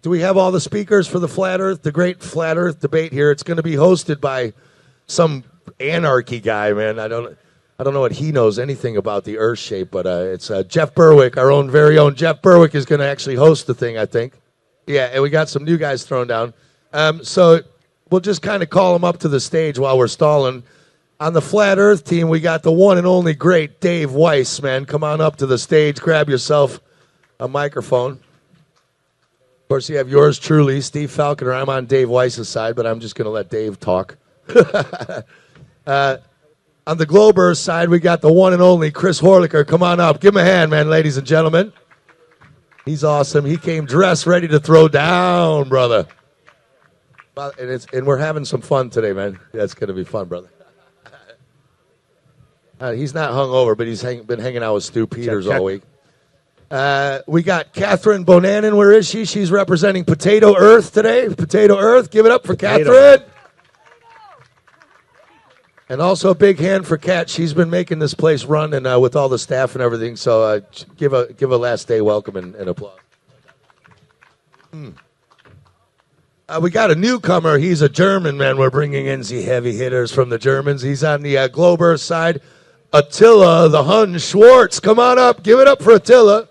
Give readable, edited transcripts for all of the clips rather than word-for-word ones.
Do we have all the speakers for the Flat Earth, the great Flat Earth debate here? It's going to be hosted by some anarchy guy, man. I don't know what he knows anything about the Earth shape, but it's Jeff Berwick, our own very own Jeff Berwick, is going to actually host the thing, I think. Yeah, and we got some new guys thrown down. So we'll just kind of call them up to the stage while we're stalling. On the Flat Earth team, we got the one and only great Dave Weiss, man. Come on up to the stage, grab yourself a microphone. Of course, you have yours truly, Steve Falconer. I'm on Dave Weiss's side, but I'm just going to let Dave talk. On the Globe Earth side, we got the one and only Chris Horlicker. Come on up. Give him a hand, man, ladies and gentlemen. He's awesome. He came dressed, ready to throw down, brother. And we're having some fun today, man. That's going to be fun, brother. He's not hungover, but he's been hanging out with Stu Peters all week. We got Catherine Bonanen. Where is she? She's representing Potato Earth today. Potato Earth. Give it up for Catherine. And also a big hand for Kat. She's been making this place run and with all the staff and everything. So give a last day welcome and applause. We got a newcomer. He's a German, man. We're bringing in the heavy hitters from the Germans. He's on the Globe Earth side. Attila the Hun Schwartz. Come on up. Give it up for Attila.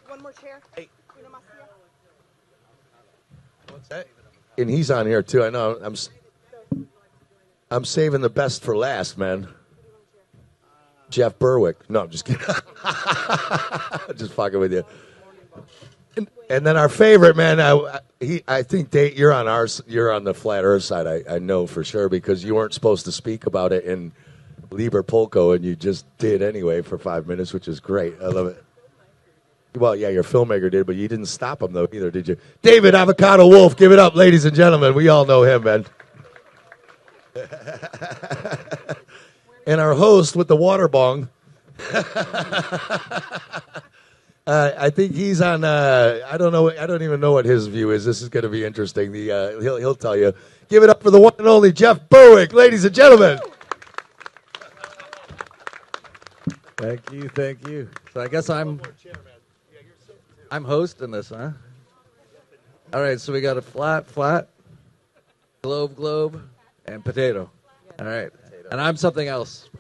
One more chair. Hey. What's that? And he's on here, too. I know. I'm saving the best for last, man. Jeff Berwick. No, I'm just kidding. Just fucking with you. And then our favorite, man, I think Dave, you're on the Flat Earth side, I know for sure, because you weren't supposed to speak about it in Liber-Polko, and you just did anyway for 5 minutes, which is great. I love it. Well, yeah, your filmmaker did, but you didn't stop him, though, either, did you? David Avocado Wolf, give it up, ladies and gentlemen. We all know him, man. And our host with the water bong. I think he's on. I don't know. I don't even know what his view is. This is going to be interesting. He'll tell you. Give it up for the one and only Jeff Berwick, ladies and gentlemen. Thank you. So I guess I'm hosting this, huh? All right. So we got a flat, globe, and potato. All right. And I'm something else,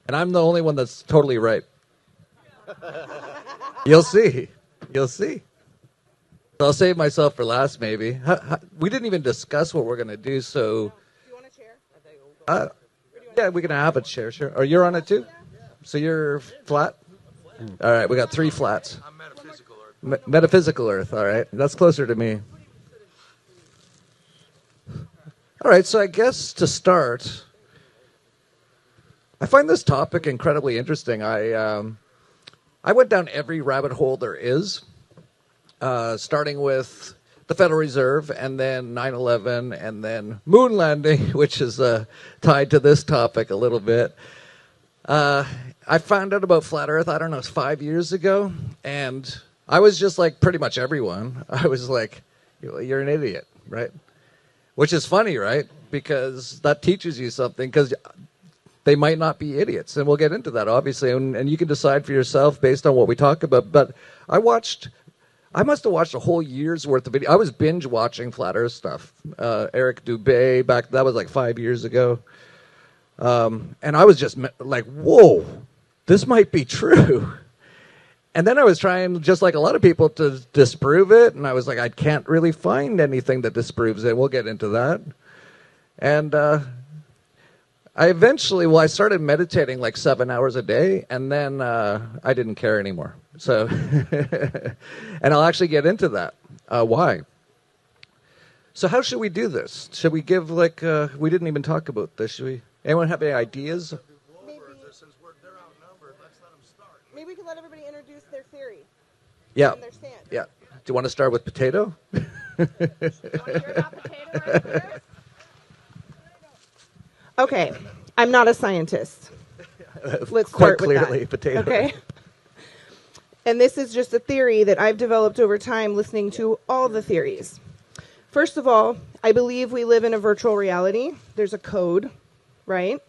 and I'm the only one that's totally right. You'll see. So I'll save myself for last, maybe. We didn't even discuss what we're going to do, so... Do you want a chair? Yeah, we can have a chair, sure. Or you're on it, too? So you're flat? All right, we got 3 flats. I'm metaphysical Earth. Metaphysical Earth, all right. That's closer to me. All right, so I guess to start, I find this topic incredibly interesting. I went down every rabbit hole there is, starting with the Federal Reserve, and then 9/11, and then moon landing, which is tied to this topic a little bit. I found out about Flat Earth, I don't know, it's 5 years ago, and I was just like pretty much everyone. I was like, you're an idiot, right? Which is funny, right? Because that teaches you something, because they might not be idiots, and we'll get into that, obviously, and you can decide for yourself based on what we talk about. But I must have watched a whole year's worth of video. I was binge watching Flat Earth stuff. Eric Dubé, that was like 5 years ago. And I was just like, whoa, this might be true. And then I was trying, just like a lot of people, to disprove it, and I was like, I can't really find anything that disproves it. We'll get into that. And I started meditating like 7 hours a day, and then I didn't care anymore. So, and I'll actually get into that. Why? So how should we do this? Should we give we didn't even talk about this. Should we? Anyone have any ideas? Maybe we can let everybody introduce their theory. Yeah. And their stance. Yeah. Do you want to start with potato? Want to hear about potato right first? Okay, I'm not a scientist. Let's Quite start with clearly, that. potato. Okay. And this is just a theory that I've developed over time listening to all the theories. First of all, I believe we live in a virtual reality. There's a code, right?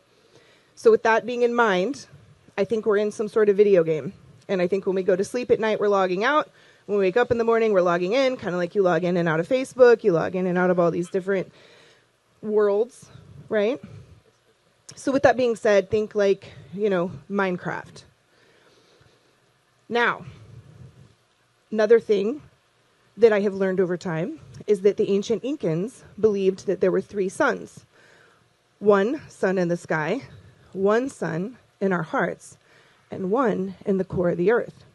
So with that being in mind, I think we're in some sort of video game. And I think when we go to sleep at night, we're logging out. When we wake up in the morning, we're logging in, kind of like you log in and out of Facebook, you log in and out of all these different worlds, right? So with that being said, think like, Minecraft. Now, another thing that I have learned over time is that the ancient Incans believed that there were 3 suns. One sun in the sky, one sun in our hearts, and one in the core of the earth.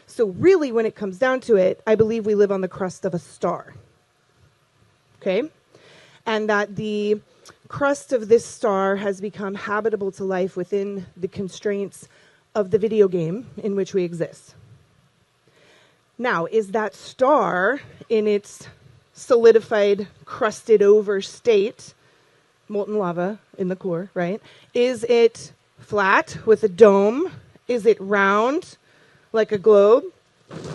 So really, when it comes down to it, I believe we live on the crust of a star. Okay? And that the crust of this star has become habitable to life within the constraints of the video game in which we exist. Now, is that star in its solidified, crusted over state, molten lava in the core, right? Is it flat with a dome? Is it round like a globe?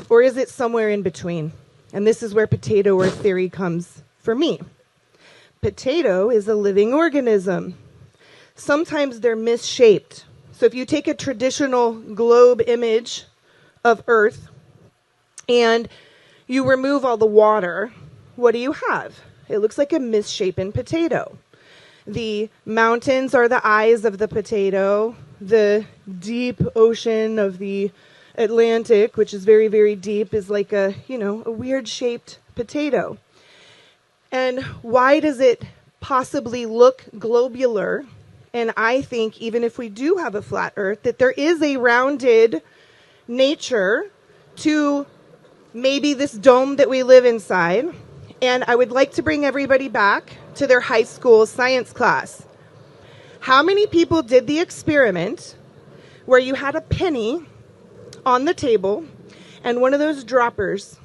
Or is it somewhere in between? And this is where potato Earth theory comes for me. Potato is a living organism. Sometimes they're misshaped. So if you take a traditional globe image of Earth and you remove all the water, what do you have? It looks like a misshapen potato. The mountains are the eyes of the potato. The deep ocean of the Atlantic, which is very, very deep, is like a weird shaped potato. And why does it possibly look globular? And I think even if we do have a flat Earth, that there is a rounded nature to maybe this dome that we live inside. And I would like to bring everybody back to their high school science class. How many people did the experiment where you had a penny on the table and one of those droppers,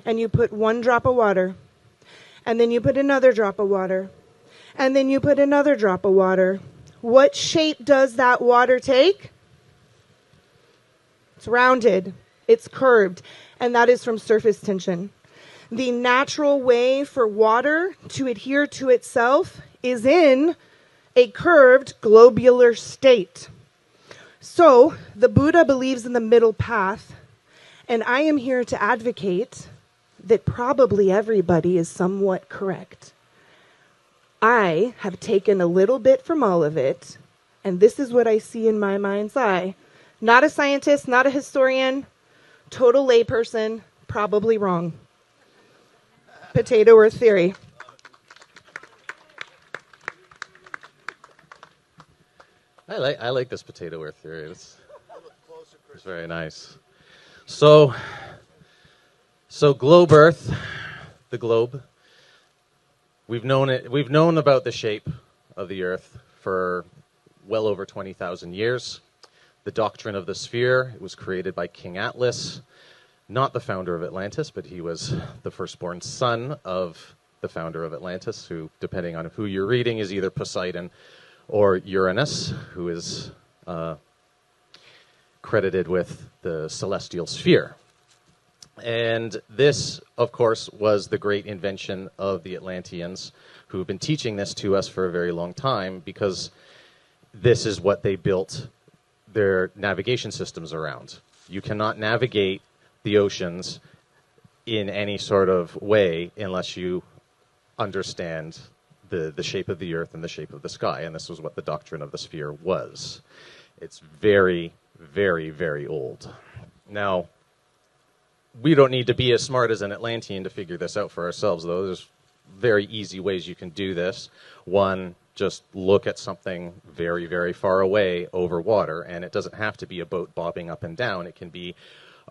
and you put 1 drop of water, and then you put another drop of water, and then you put another drop of water? What shape does that water take? It's rounded, it's curved, and that is from surface tension. The natural way for water to adhere to itself is in a curved globular state. So the Buddha believes in the middle path, and I am here to advocate that probably everybody is somewhat correct. I have taken a little bit from all of it, and this is what I see in my mind's eye. Not a scientist, not a historian, total layperson, probably wrong. Potato Earth theory. I like this potato Earth theory. It's very nice. So globe Earth, the globe. We've known about the shape of the Earth for well over 20,000 years. The doctrine of the sphere, it was created by King Atlas, not the founder of Atlantis, but he was the firstborn son of the founder of Atlantis, who, depending on who you're reading, is either Poseidon or Uranus, who is credited with the celestial sphere. And this, of course, was the great invention of the Atlanteans, who have been teaching this to us for a very long time, because this is what they built their navigation systems around. You cannot navigate the oceans in any sort of way unless you understand the shape of the Earth and the shape of the sky, and this was what the doctrine of the sphere was. It's very, very, very old. Now, we don't need to be as smart as an Atlantean to figure this out for ourselves, though. There's very easy ways you can do this. One, just look at something very, very far away over water, and it doesn't have to be a boat bobbing up and down. It can be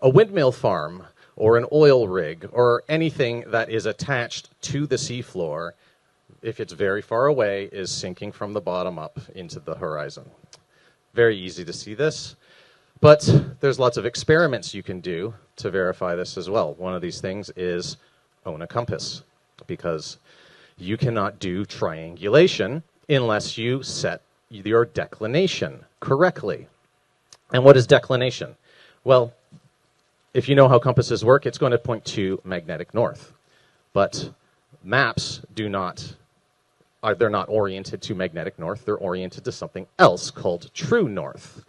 a windmill farm or an oil rig or anything that is attached to the seafloor, if it's very far away, is sinking from the bottom up into the horizon. Very easy to see this. But there's lots of experiments you can do to verify this as well. One of these things is own a compass, because you cannot do triangulation unless you set your declination correctly. And what is declination? Well, if you know how compasses work, it's going to point to magnetic north. But maps they're not oriented to magnetic north. They're oriented to something else called true north.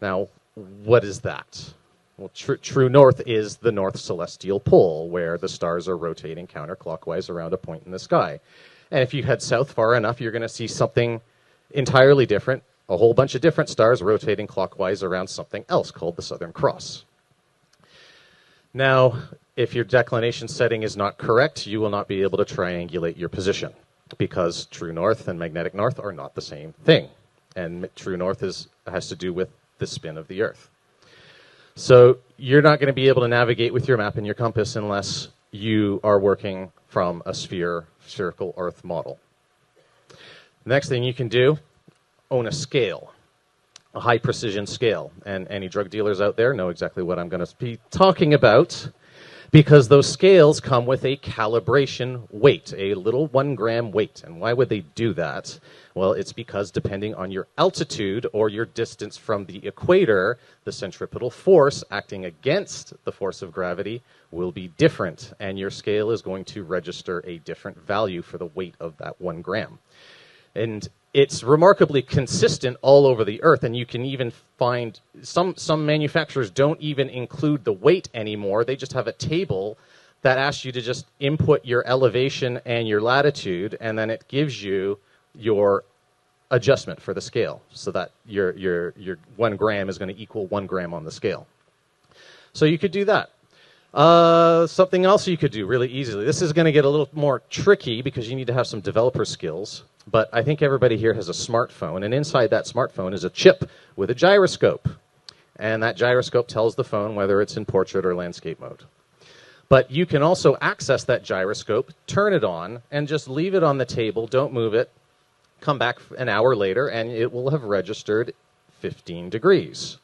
Now, what is that? Well, true north is the north celestial pole, where the stars are rotating counterclockwise around a point in the sky. And if you head south far enough, you're going to see something entirely different, a whole bunch of different stars rotating clockwise around something else called the Southern Cross. Now, if your declination setting is not correct, you will not be able to triangulate your position, because true north and magnetic north are not the same thing. And true north has to do with the spin of the Earth. So you're not going to be able to navigate with your map and your compass unless you are working from a spherical Earth model. The next thing you can do, own a scale, a high precision scale. And any drug dealers out there know exactly what I'm going to be talking about, because those scales come with a calibration weight, a little 1 gram weight. And why would they do that? Well, it's because depending on your altitude or your distance from the equator, the centripetal force acting against the force of gravity will be different, and your scale is going to register a different value for the weight of that 1 gram. And it's remarkably consistent all over the Earth, and you can even find some manufacturers don't even include the weight anymore. They just have a table that asks you to just input your elevation and your latitude, and then it gives you your adjustment for the scale, so that your 1 gram is going to equal 1 gram on the scale. So you could do that. Something else you could do really easily. This is going to get a little more tricky because you need to have some developer skills. But I think everybody here has a smartphone, and inside that smartphone is a chip with a gyroscope. And that gyroscope tells the phone whether it's in portrait or landscape mode. But you can also access that gyroscope, turn it on, and just leave it on the table, don't move it, come back an hour later, and it will have registered 15 degrees.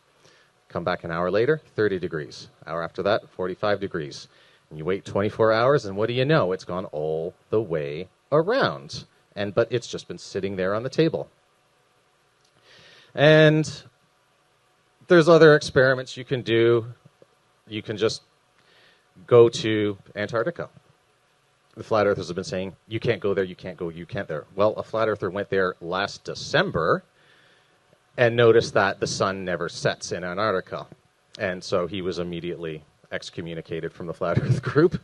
Come back an hour later, 30 degrees. Hour after that, 45 degrees. And you wait 24 hours, and what do you know? It's gone all the way around. But it's just been sitting there on the table. And there's other experiments you can do. You can just go to Antarctica. The flat earthers have been saying, you can't go there, you can't go, you can't there. Well, a flat earther went there last December and noticed that the sun never sets in Antarctica. And so he was immediately excommunicated from the flat earth group.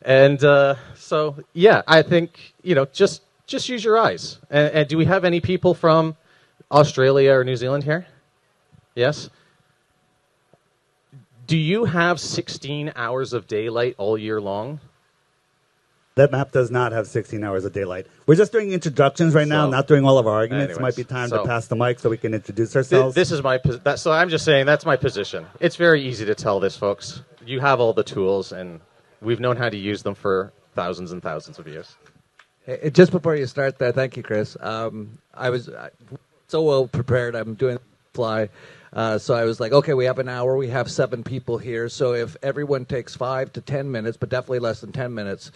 So, yeah, I think, just use your eyes. And do we have any people from Australia or New Zealand here? Yes? Do you have 16 hours of daylight all year long? That map does not have 16 hours of daylight. We're just doing introductions right now, not doing all of our arguments. It might be time to pass the mic so we can introduce ourselves. This is so I'm just saying that's my position. It's very easy to tell this, folks. You have all the tools, and we've known how to use them for thousands and thousands of years. Hey, just before you start there, thank you, Chris. I was so well prepared. I'm doing fly. So I was like, okay, we have an hour. We have 7 people here. So if everyone takes 5 to 10 minutes, but definitely less than 10 minutes,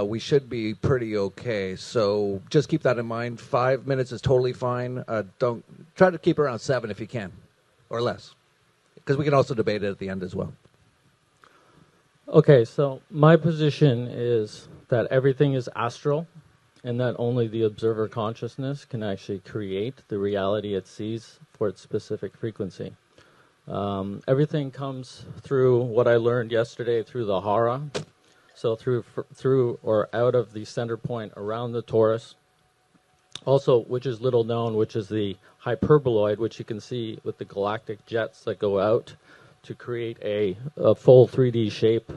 we should be pretty okay. So just keep that in mind. 5 minutes is totally fine. Don't try to keep around 7 if you can, or less, because we can also debate it at the end as well. Okay, so my position is that everything is astral, and that only the observer consciousness can actually create the reality it sees for its specific frequency. Everything comes through what I learned yesterday through the hara, so through or out of the center point around the torus. Also, which is little known, which is the hyperboloid, which you can see with the galactic jets that go out to create a full 3D shape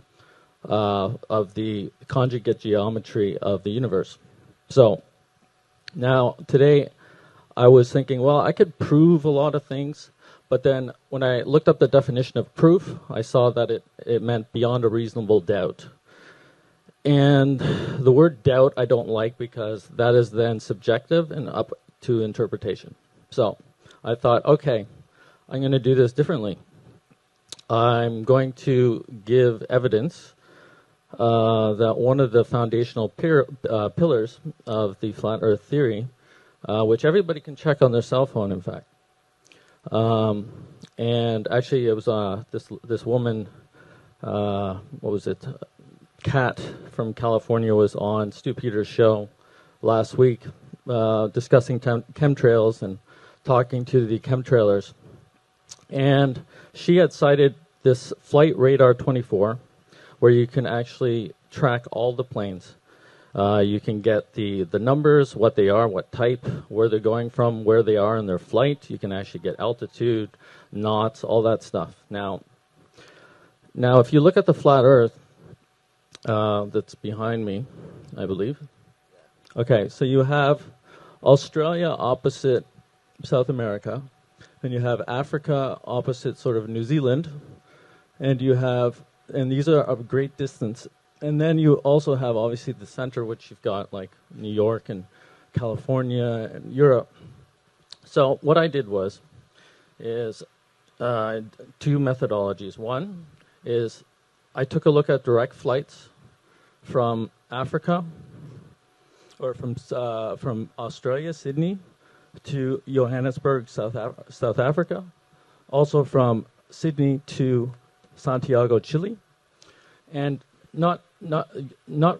of the conjugate geometry of the universe. So now today I was thinking, well, I could prove a lot of things, but then when I looked up the definition of proof, I saw that it meant beyond a reasonable doubt. And the word doubt I don't like, because that is then subjective and up to interpretation. So I thought, okay, I'm going to do this differently. I'm going to give evidence that one of the foundational pillars of the flat earth theory, which everybody can check on their cell phone, in fact. And actually, it was this woman, what was it? Kat from California was on Stu Peters' show last week discussing chemtrails and talking to the chemtrailers. And she had cited this Flight Radar 24, where you can actually track all the planes. You can get the numbers, what they are, what type, where they're going from, where they are in their flight. You can actually get altitude, knots, all that stuff. Now, if you look at the flat Earth that's behind me, I believe. Okay, so you have Australia opposite South America, and you have Africa opposite sort of New Zealand, and these are of great distance. And then you also have, obviously, the center, which you've got, like, New York and California and Europe. So what I did is two methodologies. One is I took a look at direct flights from Africa, or from Australia, Sydney, to Johannesburg, South Africa. Also from Sydney to Santiago, Chile. And not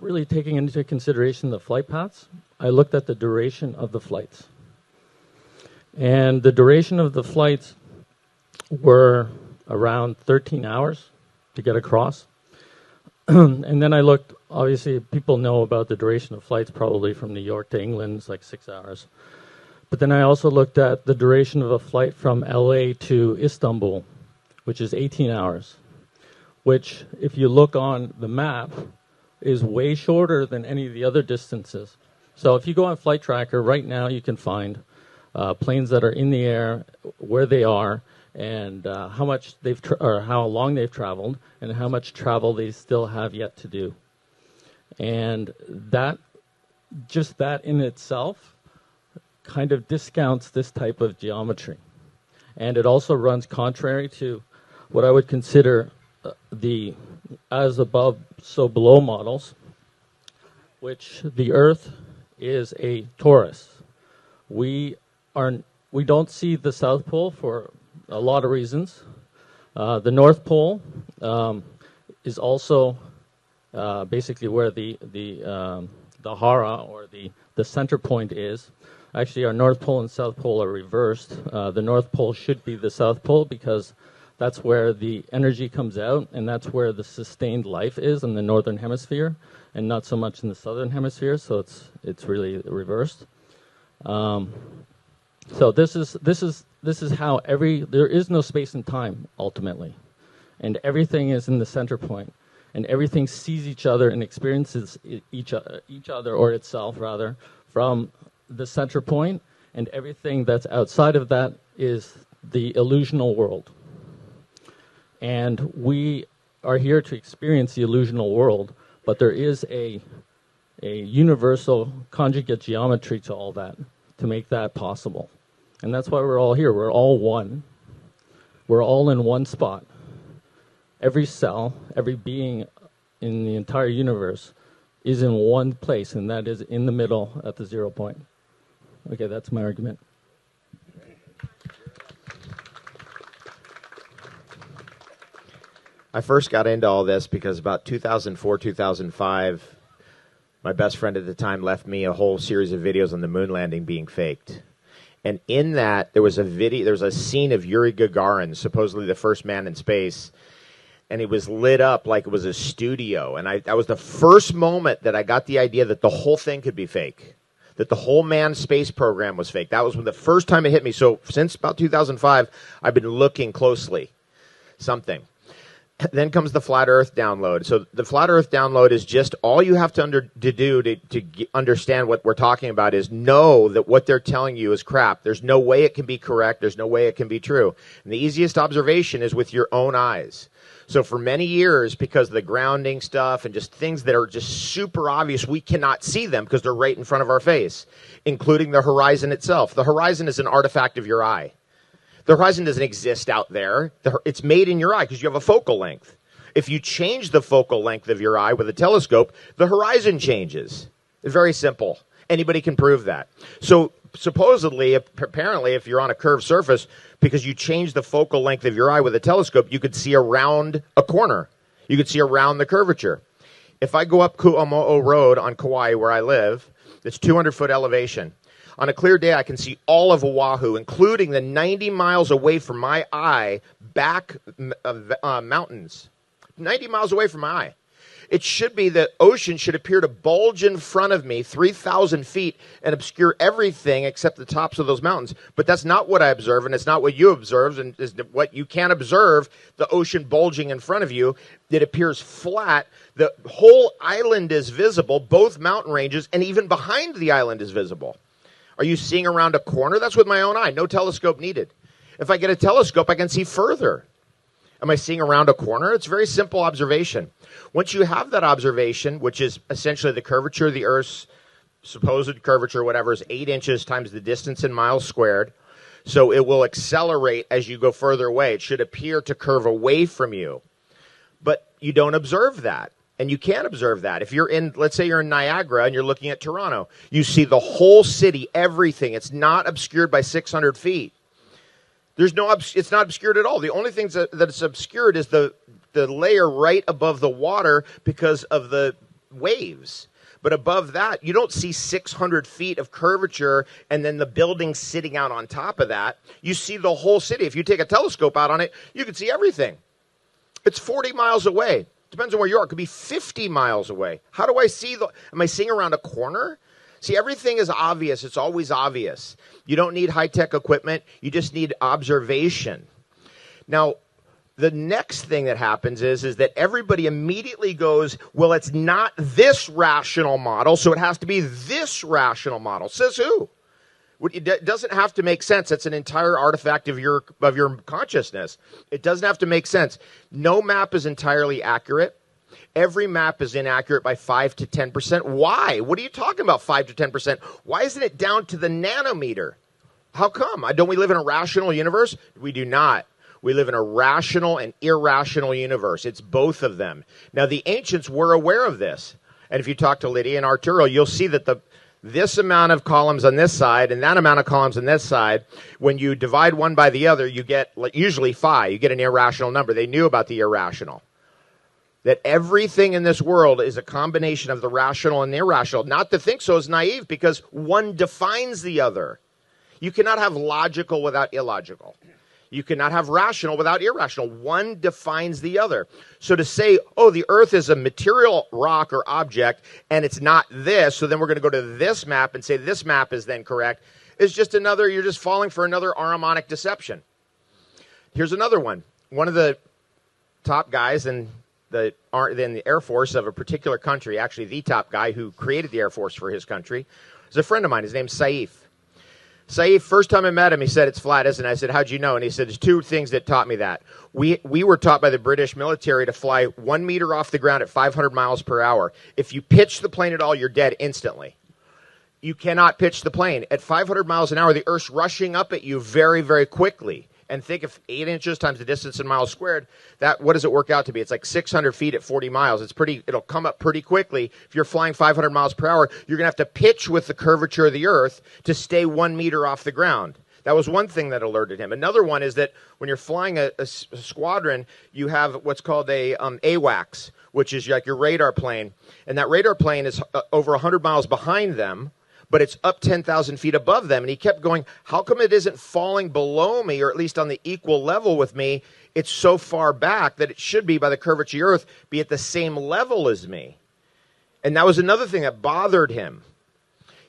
really taking into consideration the flight paths, I looked at the duration of the flights. And the duration of the flights were around 13 hours to get across. And then I looked, obviously people know about the duration of flights probably from New York to England, it's like 6 hours. But then I also looked at the duration of a flight from LA to Istanbul, which is 18 hours. Which, if you look on the map, is way shorter than any of the other distances. So if you go on Flight Tracker, right now you can find planes that are in the air, where they are, and how much or how long they've traveled, and how much travel they still have yet to do. And just that in itself kind of discounts this type of geometry. And it also runs contrary to what I would consider the as above, so below models, which the Earth is a torus. We don't see the South Pole for a lot of reasons. The North Pole is also basically where the hara, or the center point is. Actually, our North Pole and South Pole are reversed. The North Pole should be the South Pole because that's where the energy comes out, and that's where the sustained life is in the northern hemisphere, and not so much in the southern hemisphere. So it's really reversed. So this is how there is no space and time ultimately, and everything is in the center point, and everything sees each other and experiences each other, or itself rather, from the center point, and everything that's outside of that is the illusional world. And we are here to experience the illusional world, but there is a universal conjugate geometry to all that to make that possible. And that's why we're all here. We're all one. We're all in one spot. Every cell, every being in the entire universe is in one place, and that is in the middle at the 0 point. Okay, that's my argument. I first got into all this because about 2004, 2005, my best friend at the time left me a whole series of videos on the moon landing being faked. And in that, there was a scene of Yuri Gagarin, supposedly the first man in space, and it was lit up like it was a studio. And that was the first moment that I got the idea that the whole thing could be fake, that the whole manned space program was fake. That was the first time it hit me. So since about 2005, I've been looking closely. Something. Then comes the Flat Earth download. So the Flat Earth download is just all you have to do to understand what we're talking about is know that what they're telling you is crap. There's no way it can be correct. There's no way it can be true. And the easiest observation is with your own eyes. So for many years, because of the grounding stuff and just things that are just super obvious, we cannot see them because they're right in front of our face, including the horizon itself. The horizon is an artifact of your eye. The horizon doesn't exist out there. It's made in your eye because you have a focal length. If you change the focal length of your eye with a telescope, the horizon changes. It's very simple. Anybody can prove that. So supposedly, apparently, if you're on a curved surface, because you change the focal length of your eye with a telescope, you could see around a corner. You could see around the curvature. If I go up Ku'amo'o Road on Kauai, where I live, it's 200-foot elevation. On a clear day, I can see all of Oahu, including the 90 miles away from my eye back mountains. 90 miles away from my eye. It should be the ocean should appear to bulge in front of me 3,000 feet and obscure everything except the tops of those mountains. But that's not what I observe, and it's not what you observe, and is what you can't observe, the ocean bulging in front of you. It appears flat. The whole island is visible, both mountain ranges, and even behind the island is visible. Are you seeing around a corner? That's with my own eye. No telescope needed. If I get a telescope, I can see further. Am I seeing around a corner? It's a very simple observation. Once you have that observation, which is essentially the curvature of the Earth's supposed curvature, whatever, is 8 inches times the distance in miles squared. So it will accelerate as you go further away. It should appear to curve away from you. But you don't observe that. And you can't observe that. If you're in, let's say you're in Niagara and you're looking at Toronto, you see the whole city, everything. It's not obscured by 600 feet. It's not obscured at all. The only thing that it's obscured is the layer right above the water because of the waves. But above that, you don't see 600 feet of curvature and then the building sitting out on top of that. You see the whole city. If you take a telescope out on it, you can see everything. It's 40 miles away. Depends on where you are. It could be 50 miles away. How do I see am I seeing around a corner? See, everything is obvious. It's always obvious. You don't need high-tech equipment. You just need observation. Now, the next thing that happens is that everybody immediately goes, well, it's not this rational model, so it has to be this rational model. Says who? It doesn't have to make sense. It's an entire artifact of your consciousness. It doesn't have to make sense. No map is entirely accurate. Every map is inaccurate by 5 to 10%. Why? What are you talking about, 5 to 10%? Why isn't it down to the nanometer? How come? Don't we live in a rational universe? We do not. We live in a rational and irrational universe. It's both of them. Now, the ancients were aware of this. And if you talk to Lydia and Arturo, you'll see that this amount of columns on this side and that amount of columns on this side, when you divide one by the other, you get usually phi. You get an irrational number. They knew about the irrational. That everything in this world is a combination of the rational and the irrational. Not to think so is naive because one defines the other. You cannot have logical without illogical. You cannot have rational without irrational. One defines the other. So to say, oh, the Earth is a material rock or object and it's not this, so then we're going to go to this map and say this map is then correct, is just you're just falling for another Ahrimanic deception. Here's another one. One of the top guys in the Air Force of a particular country, actually the top guy who created the Air Force for his country, is a friend of mine. His name's Saif. Saif, first time I met him, he said, it's flat, isn't it? I said, how'd you know? And he said, there's two things that taught me that. We were taught by the British military to fly 1 meter off the ground at 500 miles per hour. If you pitch the plane at all, you're dead instantly. You cannot pitch the plane. At 500 miles an hour, the Earth's rushing up at you very, very quickly. And think of 8 inches times the distance in miles squared. What does it work out to be? It's like 600 feet at 40 miles. It'll come up pretty quickly. If you're flying 500 miles per hour, you're going to have to pitch with the curvature of the Earth to stay 1 meter off the ground. That was one thing that alerted him. Another one is that when you're flying a squadron, you have what's called a AWACS, which is like your radar plane. And that radar plane is over 100 miles behind them, but it's up 10,000 feet above them. And he kept going, how come it isn't falling below me, or at least on the equal level with me? It's so far back that it should be, by the curvature of the Earth, be at the same level as me. And that was another thing that bothered him.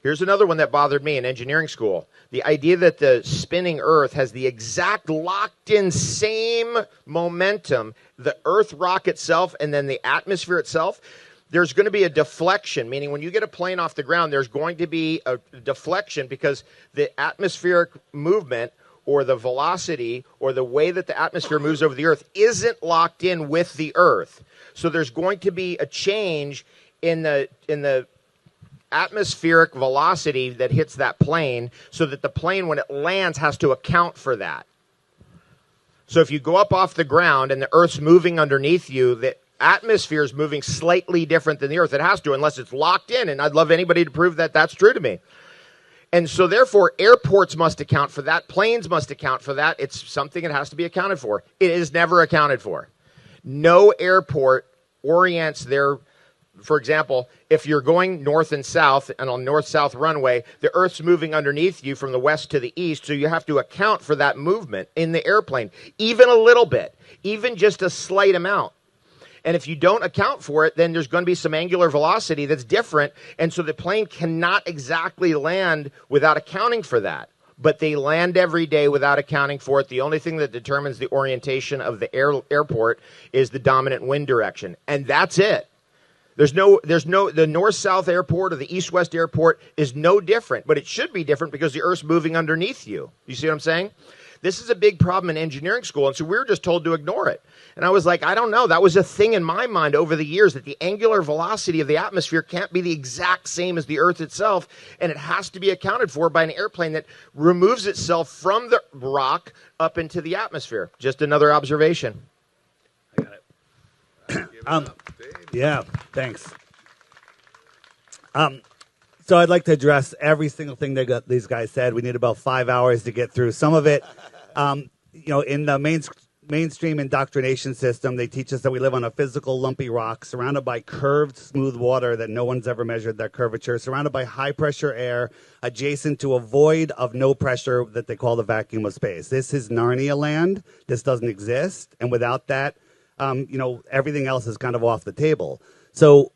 Here's another one that bothered me in engineering school. The idea that the spinning Earth has the exact locked-in same momentum, the Earth rock itself and then the atmosphere itself. There's going to be a deflection, meaning when you get a plane off the ground, there's going to be a deflection because the atmospheric movement or the velocity or the way that the atmosphere moves over the Earth isn't locked in with the Earth. So there's going to be a change in the atmospheric velocity that hits that plane so that the plane, when it lands, has to account for that. So if you go up off the ground and the Earth's moving underneath you, the atmosphere is moving slightly different than the Earth. It has to, unless it's locked in, and I'd love anybody to prove that that's true to me. And so therefore, airports must account for that. Planes must account for that. It's something that has to be accounted for. It is never accounted for. No airport orients for example, if you're going north and south and on north-south runway, the Earth's moving underneath you from the west to the east, so you have to account for that movement in the airplane, even a little bit, even just a slight amount. And if you don't account for it, then there's going to be some angular velocity that's different, and so the plane cannot exactly land without accounting for that. But they land every day without accounting for it. The only thing that determines the orientation of the airport is the dominant wind direction, and that's it. The north-south airport or the east-west airport is no different, but it should be different because the Earth's moving underneath you. You see what I'm saying? This is a big problem in engineering school, and so we were just told to ignore it. And I was like, I don't know. That was a thing in my mind over the years, that the angular velocity of the atmosphere can't be the exact same as the Earth itself, and it has to be accounted for by an airplane that removes itself from the rock up into the atmosphere. Just another observation. I got it. Yeah, thanks. So I'd like to address every single thing that these guys said. We need about 5 hours to get through some of it. In the mainstream indoctrination system, they teach us that we live on a physical, lumpy rock, surrounded by curved, smooth water that no one's ever measured that curvature, surrounded by high-pressure air, adjacent to a void of no pressure that they call the vacuum of space. This is Narnia land. This doesn't exist. And without that, everything else is kind of off the table. So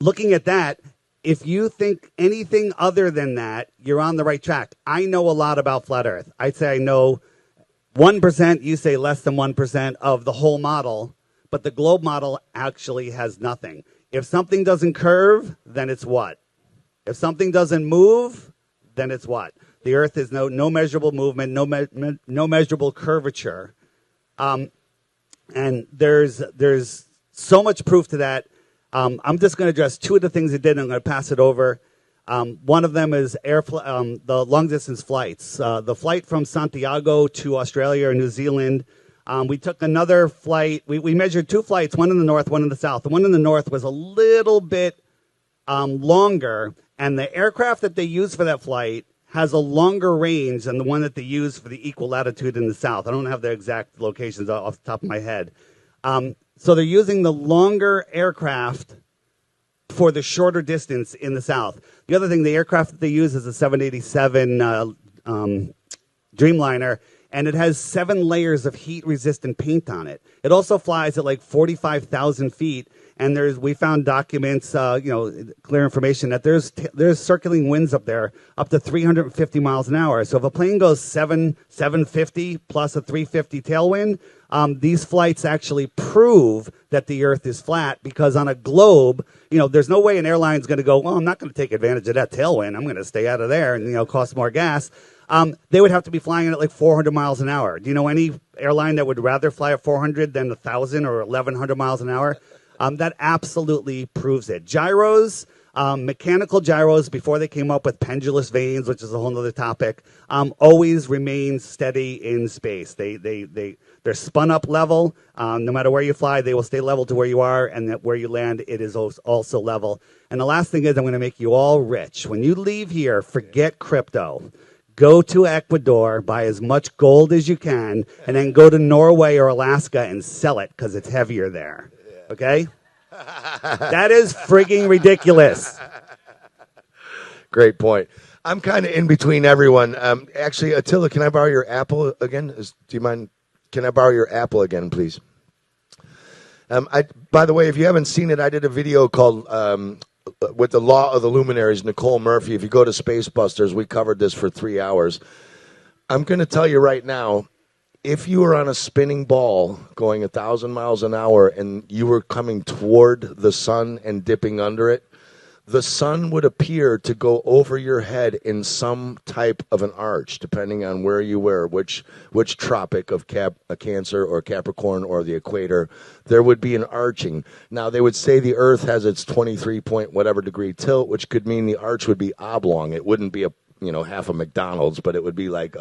looking at that, if you think anything other than that, you're on the right track. I know a lot about flat Earth. I'd say I know 1%, you say less than 1% of the whole model, but the globe model actually has nothing. If something doesn't curve, then it's what? If something doesn't move, then it's what? The Earth is no measurable movement, no measurable curvature. And there's so much proof to that. I'm just going to address two of the things it did, and I'm going to pass it over. One of them is the long-distance flights. The flight from Santiago to Australia or New Zealand. We took another flight. We measured two flights, one in the north, one in the south. The one in the north was a little bit longer, and the aircraft that they used for that flight has a longer range than the one that they use for the equal latitude in the south. I don't have the exact locations off the top of my head. So they're using the longer aircraft for the shorter distance in the south. The other thing, the aircraft that they use is a 787 Dreamliner, and it has 7 layers of heat-resistant paint on it. It also flies at like 45,000 feet, and we found documents, clear information that there's circling winds up there up to 350 miles an hour. So if a plane goes 750 plus a 350 tailwind, these flights actually prove that the Earth is flat, because on a globe, there's no way an airline's going to go, well, I'm not going to take advantage of that tailwind. I'm going to stay out of there and, cost more gas. They would have to be flying at like 400 miles an hour. Do you know any airline that would rather fly at 400 than 1,000 or 1,100 miles an hour? That absolutely proves it. Gyros, mechanical gyros, before they came up with pendulous vanes, which is a whole other topic, always remain steady in space. They're spun up level. No matter where you fly, they will stay level to where you are, and that where you land, it is also level. And the last thing is, I'm going to make you all rich. When you leave here, forget crypto. Go to Ecuador, buy as much gold as you can, and then go to Norway or Alaska and sell it, because it's heavier there. Okay? That is frigging ridiculous. Great point. I'm kind of in between everyone. Actually, Attila, can I borrow your Apple again? Do you mind? Can I borrow your Apple again, please? By the way, if you haven't seen it, I did a video called with the Law of the Luminaries, Nicole Murphy. If you go to Space Busters, we covered this for 3 hours. I'm going to tell you right now, if you were on a spinning ball going 1,000 miles an hour and you were coming toward the sun and dipping under it, the sun would appear to go over your head in some type of an arch, depending on where you were, which tropic of Cancer or Capricorn or the equator, there would be an arching. Now, they would say the Earth has its 23 point whatever degree tilt, which could mean the arch would be oblong. It wouldn't be half a McDonald's, but it would be like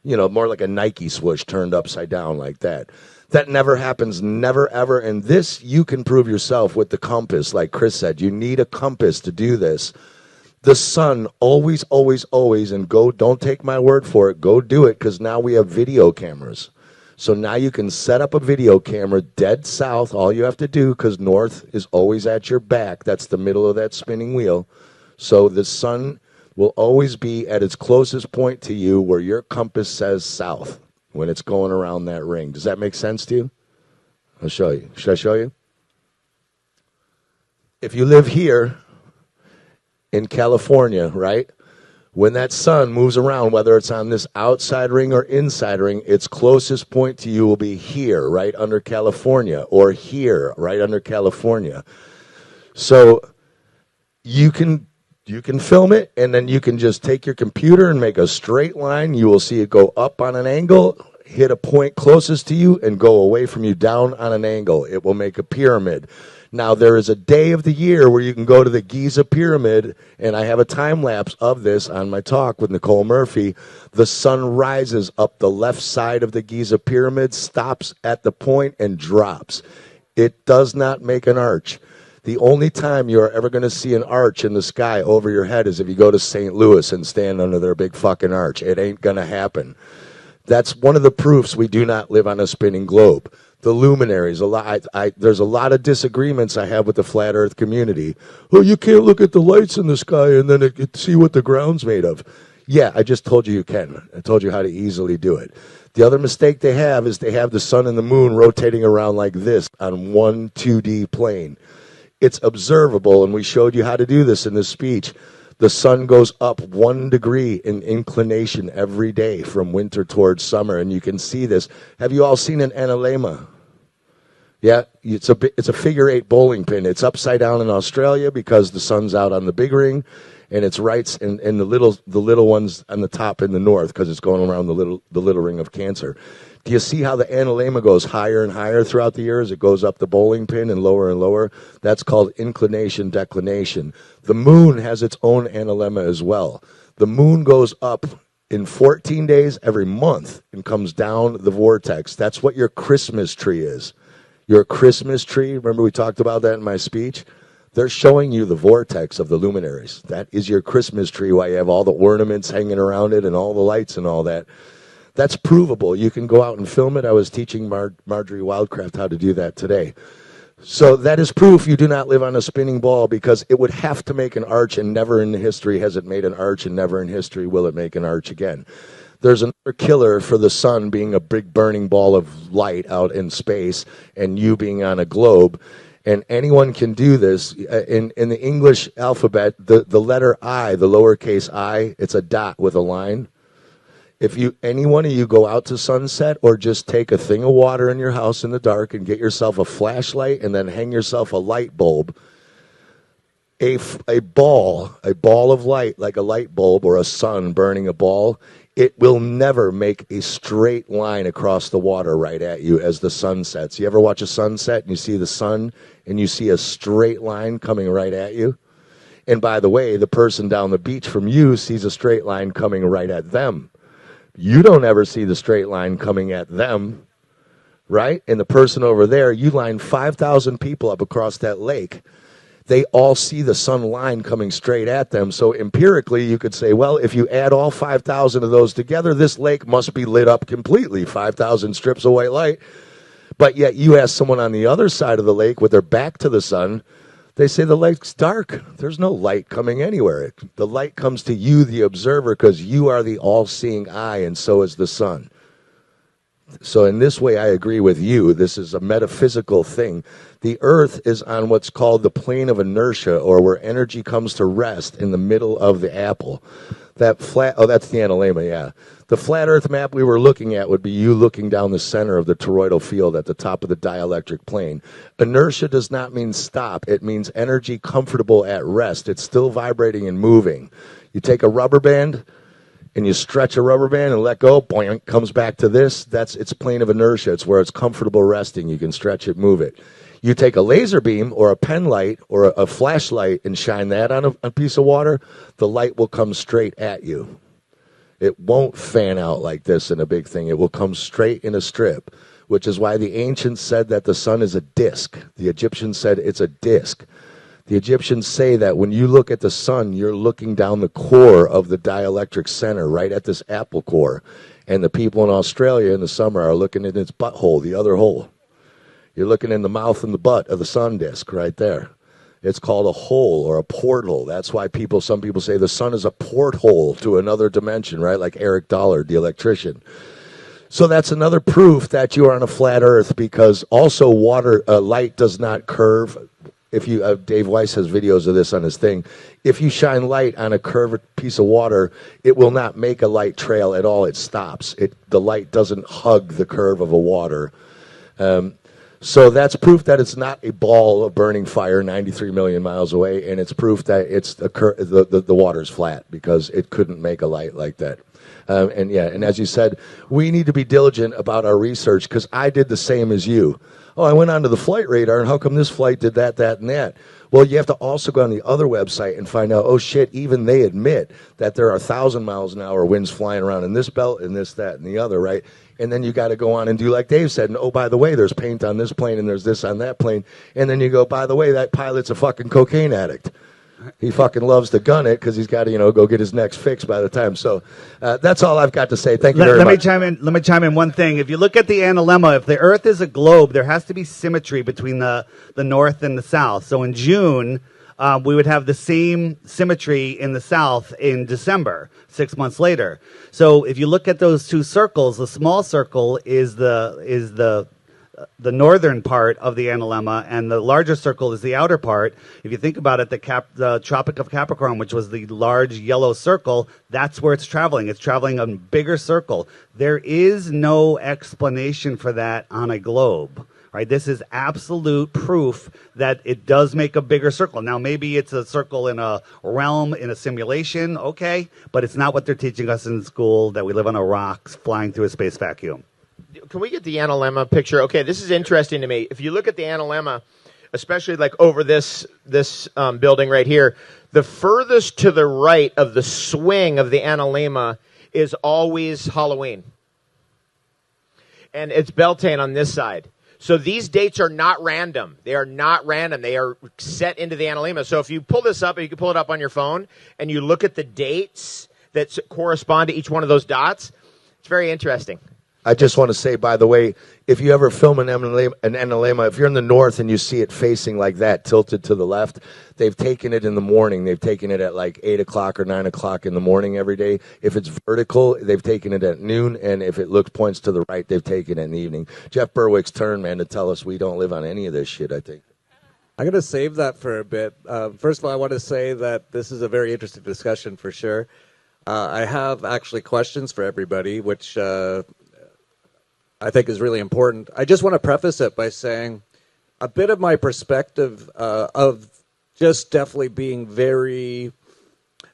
more like a Nike swoosh turned upside down like that. That never happens, never, ever. And this you can prove yourself with the compass, like Chris said. You need a compass to do this. The sun always, always, always, and don't take my word for it, go do it, because now we have video cameras. So now you can set up a video camera dead south. All you have to do, because north is always at your back, that's the middle of that spinning wheel. So the sun will always be at its closest point to you where your compass says south when it's going around that ring. Does that make sense to you? I'll show you. Should I show you? If you live here in California, right? When that sun moves around, whether it's on this outside ring or inside ring, its closest point to you will be here, right under California, or here, right under California. So you can film it, and then you can just take your computer and make a straight line. You will see it go up on an angle, hit a point closest to you, and go away from you down on an angle. It will make a pyramid. Now, there is a day of the year where you can go to the Giza Pyramid, and I have a time lapse of this on my talk with Nicole Murphy. The sun rises up the left side of the Giza Pyramid, stops at the point, and drops. It does not make an arch. The only time you're ever going to see an arch in the sky over your head is if you go to St. Louis and stand under their big fucking arch. It ain't going to happen. That's one of the proofs we do not live on a spinning globe. The luminaries, there's a lot of disagreements I have with the flat earth community. Oh, you can't look at the lights in the sky and then see what the ground's made of. Yeah, I just told you can. I told you how to easily do it. The other mistake they have is they have the sun and the moon rotating around like this on one 2D plane. It's observable, and we showed you how to do this in this speech. The sun goes up 1 degree in inclination every day from winter towards summer, and you can see this. Have you all seen an analemma? Yeah, it's a figure 8 bowling pin. It's upside down in Australia because the sun's out on the big ring, and it's right in the little ones on the top in the north because it's going around the little ring of Cancer. Do you see how the analemma goes higher and higher throughout the year as it goes up the bowling pin and lower? That's called inclination declination. The moon has its own analemma as well. The moon goes up in 14 days every month and comes down the vortex. That's what your Christmas tree is. Your Christmas tree, remember we talked about that in my speech? They're showing you the vortex of the luminaries. That is your Christmas tree, why you have all the ornaments hanging around it and all the lights and all that. That's provable. You can go out and film it. I was teaching Marjorie Wildcraft how to do that today. So that is proof you do not live on a spinning ball, because it would have to make an arch, and never in history has it made an arch, and never in history will it make an arch again. There's another killer for the sun being a big burning ball of light out in space and you being on a globe. And anyone can do this. In the English alphabet, the letter I, the lowercase I, it's a dot with a line. If any one of you go out to sunset, or just take a thing of water in your house in the dark and get yourself a flashlight and then hang yourself a light bulb, a ball of light, like a light bulb or a sun burning a ball, it will never make a straight line across the water right at you as the sun sets. You ever watch a sunset and you see the sun and you see a straight line coming right at you? And by the way, the person down the beach from you sees a straight line coming right at them. You don't ever see the straight line coming at them, right? And the person over there, you line 5,000 people up across that lake. They all see the sun line coming straight at them. So empirically, you could say, well, if you add all 5,000 of those together, this lake must be lit up completely, 5,000 strips of white light. But yet you ask someone on the other side of the lake with their back to the sun, they say the lake's dark. There's no light coming anywhere. The light comes to you, the observer, because you are the all-seeing eye, and so is the sun. So in this way, I agree with you. This is a metaphysical thing. The Earth is on what's called the plane of inertia, or where energy comes to rest in the middle of the apple. That's the analemma, yeah. The flat Earth map we were looking at would be you looking down the center of the toroidal field at the top of the dielectric plane. Inertia does not mean stop. It means energy comfortable at rest. It's still vibrating and moving. You take a rubber band and you stretch a rubber band and let go, boing, comes back to this. That's its plane of inertia. It's where it's comfortable resting. You can stretch it, move it. You take a laser beam or a pen light or a flashlight and shine that on a piece of water, the light will come straight at you. It won't fan out like this in a big thing. It will come straight in a strip, which is why the ancients said that the sun is a disk. The Egyptians said it's a disk. The Egyptians say that when you look at the sun, you're looking down the core of the dielectric center, right at this apple core. And the people in Australia in the summer are looking in its butthole, the other hole. You're looking in the mouth and the butt of the sun disk right there. It's called a hole or a porthole. That's why some people say the sun is a porthole to another dimension, right? Like Eric Dollard, the electrician. So that's another proof that you are on a flat Earth, because also light does not curve. If you, Dave Weiss has videos of this on his thing. If you shine light on a curved piece of water, it will not make a light trail at all. It stops. The light doesn't hug the curve of a water. So that's proof that it's not a ball of burning fire 93 million miles away, and it's proof that the water's flat, because it couldn't make a light like that. And as you said, we need to be diligent about our research, because I did the same as you. Oh, I went onto the flight radar, and how come this flight did that, and that? Well, you have to also go on the other website and find out, oh, shit, even they admit that there are 1,000 miles an hour winds flying around in this belt and this, that, and the other, right? And then you got to go on and do like Dave said, and oh, by the way, there's paint on this plane and there's this on that plane. And then you go, by the way, that pilot's a fucking cocaine addict. He fucking loves to gun it because he's got to, go get his next fix by the time. So that's all I've got to say. Thank you very much. Let me chime in one thing. If you look at the analemma, if the Earth is a globe, there has to be symmetry between the north and the south. So in June, we would have the same symmetry in the south in December, 6 months later. So if you look at those two circles, the small circle is the northern part of the analemma, and the larger circle is the outer part. If you think about it, the Tropic of Capricorn, which was the large yellow circle, that's where it's traveling. It's traveling a bigger circle. There is no explanation for that on a globe. Right, this is absolute proof that it does make a bigger circle. Now, maybe it's a circle in a realm, in a simulation, okay, but it's not what they're teaching us in school, that we live on a rock flying through a space vacuum. Can we get the analemma picture? Okay, this is interesting to me. If you look at the analemma, especially like over this building right here, the furthest to the right of the swing of the analemma is always Halloween. And it's Beltane on this side. So these dates are not random. They are not random. They are set into the analemma. So if you pull this up, you can pull it up on your phone, and you look at the dates that correspond to each one of those dots, it's very interesting. I just want to say, by the way, if you ever film an analemma, if you're in the north and you see it facing like that, tilted to the left, they've taken it in the morning. They've taken it at like 8 o'clock or 9 o'clock in the morning every day. If it's vertical, they've taken it at noon, and if it points to the right, they've taken it in the evening. Jeff Berwick's turn, man, to tell us we don't live on any of this shit, I think. I'm going to save that for a bit. First of all, I want to say that this is a very interesting discussion for sure. I have actually questions for everybody, which I think is really important. I just want to preface it by saying a bit of my perspective of just definitely being very,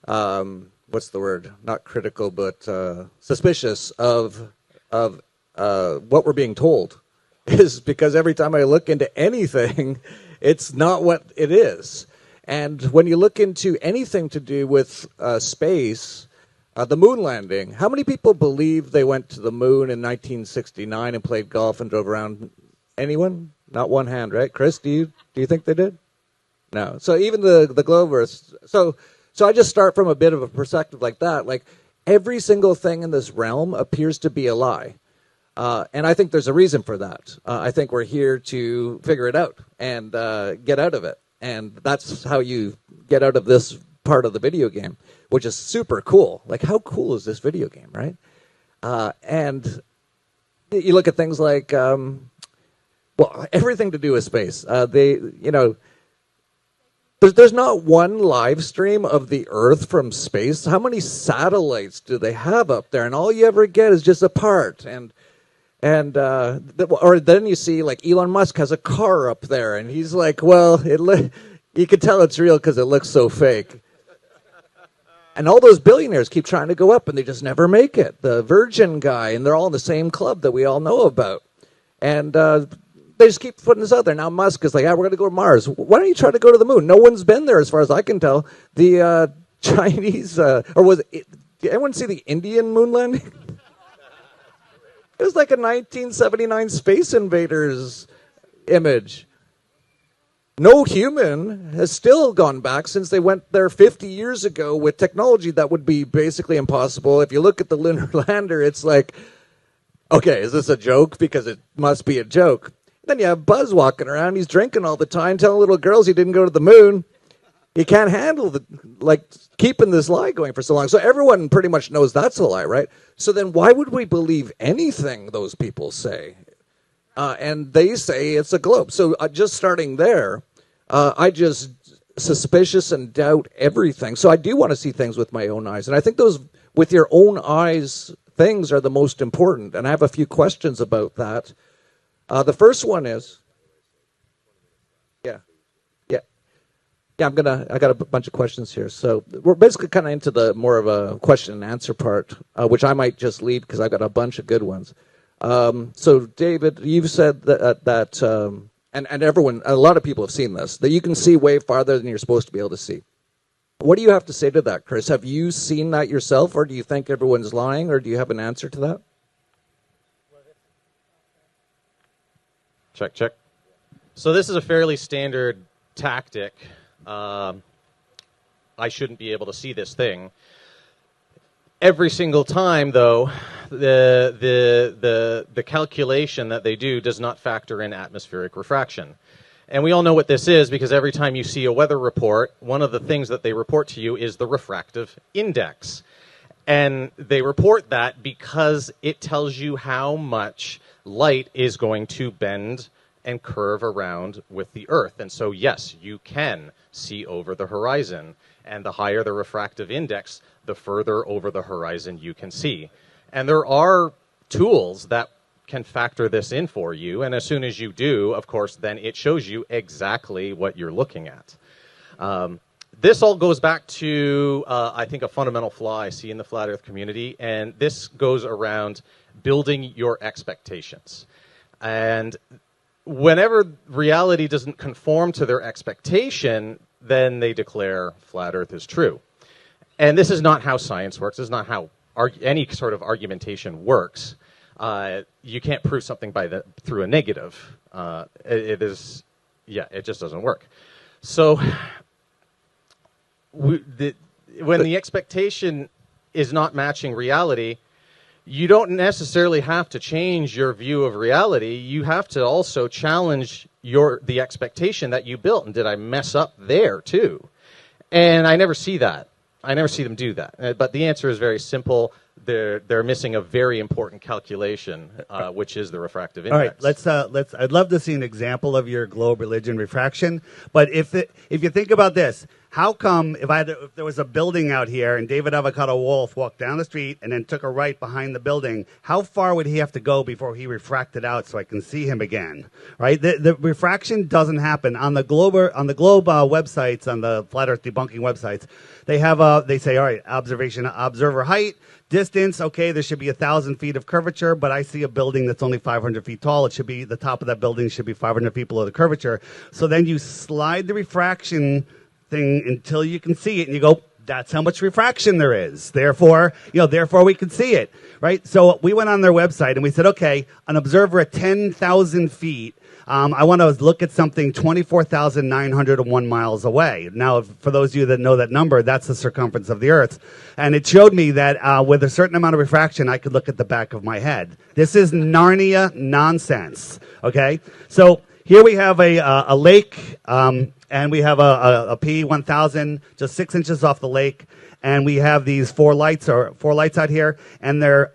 what's the word? Not critical, but suspicious of what we're being told, is because every time I look into anything, it's not what it is. And when you look into anything to do with space, the moon landing, how many people believe they went to the moon in 1969 and played golf and drove around? Anyone? Not one hand, right? Chris, do you think they did? No. So even the globe Earth. So I just start from a bit of a perspective like that. Like, every single thing in this realm appears to be a lie. And I think there's a reason for that. I think we're here to figure it out and get out of it. And that's how you get out of this part of the video game, which is super cool. Like, how cool is this video game, right? And you look at things like, everything to do with space. There's not one live stream of the Earth from space. How many satellites do they have up there? And all you ever get is just a part. Or then you see, like, Elon Musk has a car up there, and he's like, well, you can tell it's real because it looks so fake. And all those billionaires keep trying to go up, and they just never make it. The Virgin guy, and they're all in the same club that we all know about. And they just keep putting this out there. Now Musk is like, we're going to go to Mars. Why don't you try to go to the moon? No one's been there as far as I can tell. The Chinese, or was it, did anyone see the Indian moon landing? It was like a 1979 Space Invaders image. no human has still gone back since they went there 50 years ago with technology that would be basically impossible. If you look at the lunar lander, it's like, okay, is this a joke? Because it must be a joke. Then you have Buzz walking around. He's drinking all the time, telling little girls he didn't go to the moon. He can't handle keeping this lie going for so long. So everyone pretty much knows that's a lie, right? So then why would we believe anything those people say? And they say it's a globe. So just starting there, I just suspicious and doubt everything. So I do want to see things with my own eyes. And I think those with your own eyes things are the most important. And I have a few questions about that. The first one is, I got a bunch of questions here. So we're basically kind of into the more of a question and answer part, which I might just leave because I've got a bunch of good ones. So David, you've said that and everyone, a lot of people have seen this, that you can see way farther than you're supposed to be able to see. What do you have to say to that, Chris? Have you seen that yourself, or do you think everyone's lying, or do you have an answer to that? Check, check. So this is a fairly standard tactic. I shouldn't be able to see this thing. Every single time, though, the calculation that they do does not factor in atmospheric refraction. And we all know what this is because every time you see a weather report, one of the things that they report to you is the refractive index. And they report that because it tells you how much light is going to bend and curve around with the Earth. And so, yes, you can see over the horizon. And the higher the refractive index, the further over the horizon you can see. And there are tools that can factor this in for you. And as soon as you do, of course, then it shows you exactly what you're looking at. This all goes back to, I think, a fundamental flaw I see in the flat Earth community. And this goes around building your expectations. And whenever reality doesn't conform to their expectation, then they declare flat Earth is true. And this is not how science works. This is not how any sort of argumentation works. You can't prove something through a negative. It just doesn't work. So when the expectation is not matching reality, you don't necessarily have to change your view of reality. You have to also challenge the expectation that you built. And did I mess up there too? And I never see that. I never see them do that. But the answer is very simple. They're missing a very important calculation, which is the refractive index. All right, let's. I'd love to see an example of your globe religion refraction. But if you think about this, how come if there was a building out here and David Avocado Wolf walked down the street and then took a right behind the building, how far would he have to go before he refracted out so I can see him again? Right, the refraction doesn't happen on the globe websites, on the flat Earth debunking websites. They say, all right, observer height, distance. Okay, there should be 1,000 feet of curvature, but I see a building that's only 500 feet tall. It should be the top of that building should be 500 feet below the curvature. So then you slide the refraction thing until you can see it, and you go, that's how much refraction there is. Therefore we can see it, right? So we went on their website and we said, okay, an observer at 10,000 feet. I want to look at something 24,901 miles away. Now, for those of you that know that number, that's the circumference of the Earth. And it showed me that with a certain amount of refraction, I could look at the back of my head. This is Narnia nonsense, okay? So here we have a lake, and we have a P1000, just 6 inches off the lake. And we have these four lights out here, and they're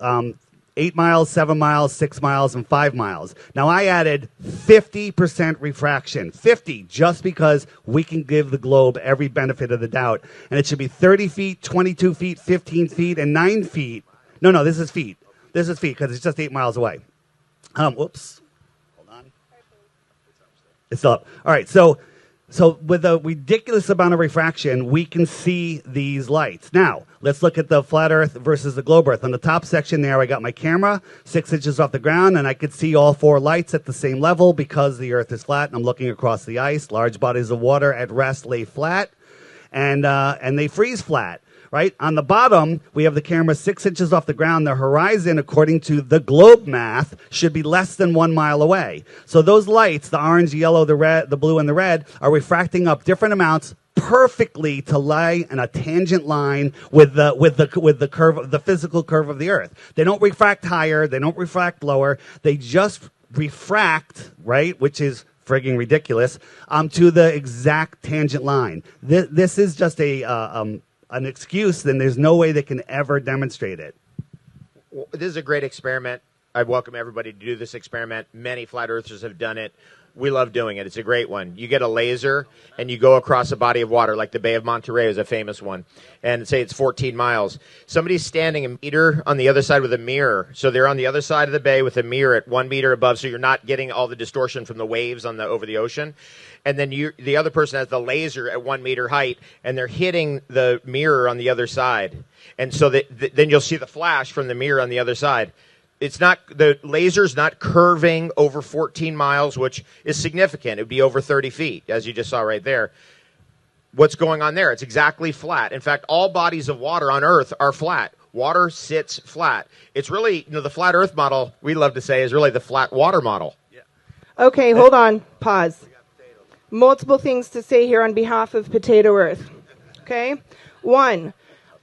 8 miles, 7 miles, 6 miles, and 5 miles. Now, I added 50% refraction, 50, just because we can give the globe every benefit of the doubt. And it should be 30 feet, 22 feet, 15 feet, and 9 feet. No, this is feet. This is feet, because it's just 8 miles away. Whoops. Hold on. It's still up. All right, so with a ridiculous amount of refraction, we can see these lights. Now, let's look at the flat Earth versus the globe Earth. On the top section there, I got my camera 6 inches off the ground, and I could see all 4 lights at the same level because the Earth is flat, and I'm looking across the ice. Large bodies of water at rest lay flat, and they freeze flat. right? On the bottom, we have the camera 6 inches off the ground. The horizon, according to the globe math, should be less than 1 mile away. So those lights, the orange, the yellow, the red, the blue, and the red, are refracting up different amounts perfectly to lie in a tangent line with the curve, the physical curve of the Earth. They don't refract higher, they don't refract lower, they just refract, right, which is frigging ridiculous, to the exact tangent line. This is just an excuse, then there's no way they can ever demonstrate it. Well, this is a great experiment. I welcome everybody to do this experiment. Many flat earthers have done it. We love doing it. It's a great one. You get a laser and you go across a body of water, like the Bay of Monterey is a famous one, and say it's 14 miles. Somebody's standing a meter on the other side with a mirror. So they're on the other side of the bay with a mirror at 1 meter above, so you're not getting all the distortion from the waves over the ocean. And then the other person has the laser at 1 meter height, and they're hitting the mirror on the other side. And so then you'll see the flash from the mirror on the other side. It's not, the laser's not curving over 14 miles, which is significant. It would be over 30 feet, as you just saw right there. What's going on there? It's exactly flat. In fact, all bodies of water on Earth are flat. Water sits flat. It's really, the flat Earth model, we love to say, is really the flat water model. Yeah. Okay, hold on. Pause. Multiple things to say here on behalf of Potato Earth. Okay? 1.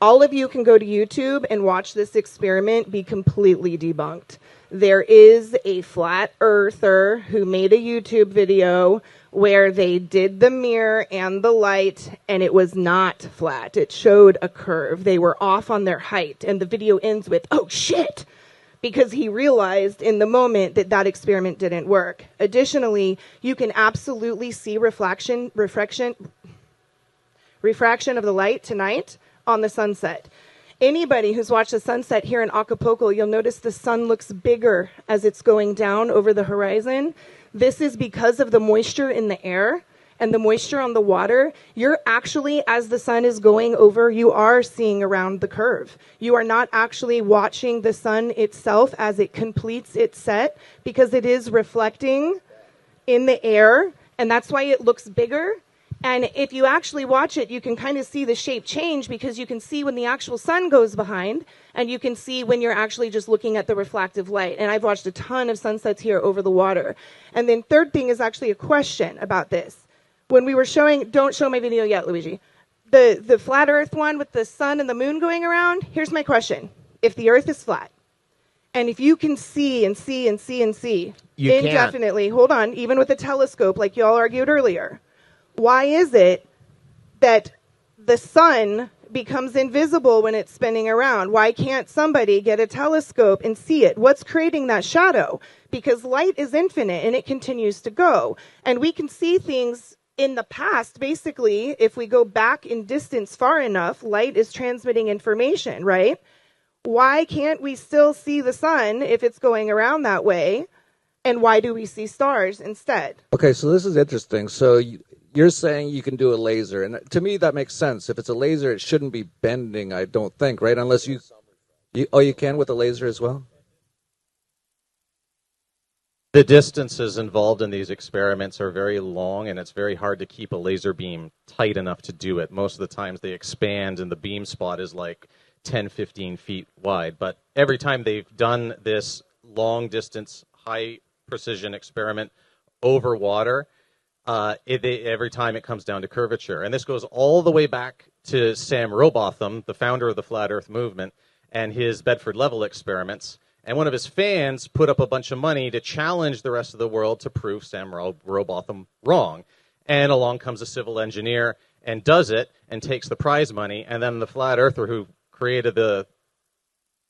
All of you can go to YouTube and watch this experiment be completely debunked. There is a flat earther who made a YouTube video where they did the mirror and the light, and it was not flat. It showed a curve. They were off on their height, and the video ends with, "Oh, shit," because he realized in the moment that that experiment didn't work. Additionally, you can absolutely see refraction of the light tonight on the sunset. Anybody who's watched the sunset here in Acapulco, you'll notice the sun looks bigger as it's going down over the horizon. This is because of the moisture in the air and the moisture on the water. You're actually, as the sun is going over, you are seeing around the curve. You are not actually watching the sun itself as it completes its set, because it is reflecting in the air, and that's why it looks bigger. And if you actually watch it, you can kind of see the shape change, because you can see when the actual sun goes behind, and you can see when you're actually just looking at the reflective light. And I've watched a ton of sunsets here over the water. And then third thing is actually a question about this. When we were showing, don't show my video yet, Luigi, the flat earth one with the sun and the moon going around, here's my question. If the earth is flat, and if you can see and see and see and see you indefinitely, hold on, even with a telescope like you all argued earlier, why is it that the sun becomes invisible when it's spinning around? Why can't somebody get a telescope and see it? What's creating that shadow? Because light is infinite and it continues to go. And we can see things in the past. Basically, if we go back in distance far enough, light is transmitting information, right? Why can't we still see the sun if it's going around that way? And why do we see stars instead? Okay, so this is interesting. So you're saying you can do a laser, and to me that makes sense. If it's a laser, it shouldn't be bending, I don't think, right? Unless you can with a laser as well? The distances involved in these experiments are very long, and it's very hard to keep a laser beam tight enough to do it. Most of the times they expand, and the beam spot is like 10, 15 feet wide. But every time they've done this long-distance, high-precision experiment over water, every time it comes down to curvature. And this goes all the way back to Sam Robotham, the founder of the Flat Earth Movement, and his Bedford Level experiments. And one of his fans put up a bunch of money to challenge the rest of the world to prove Sam Robotham wrong. And along comes a civil engineer and does it and takes the prize money. And then the flat earther who created the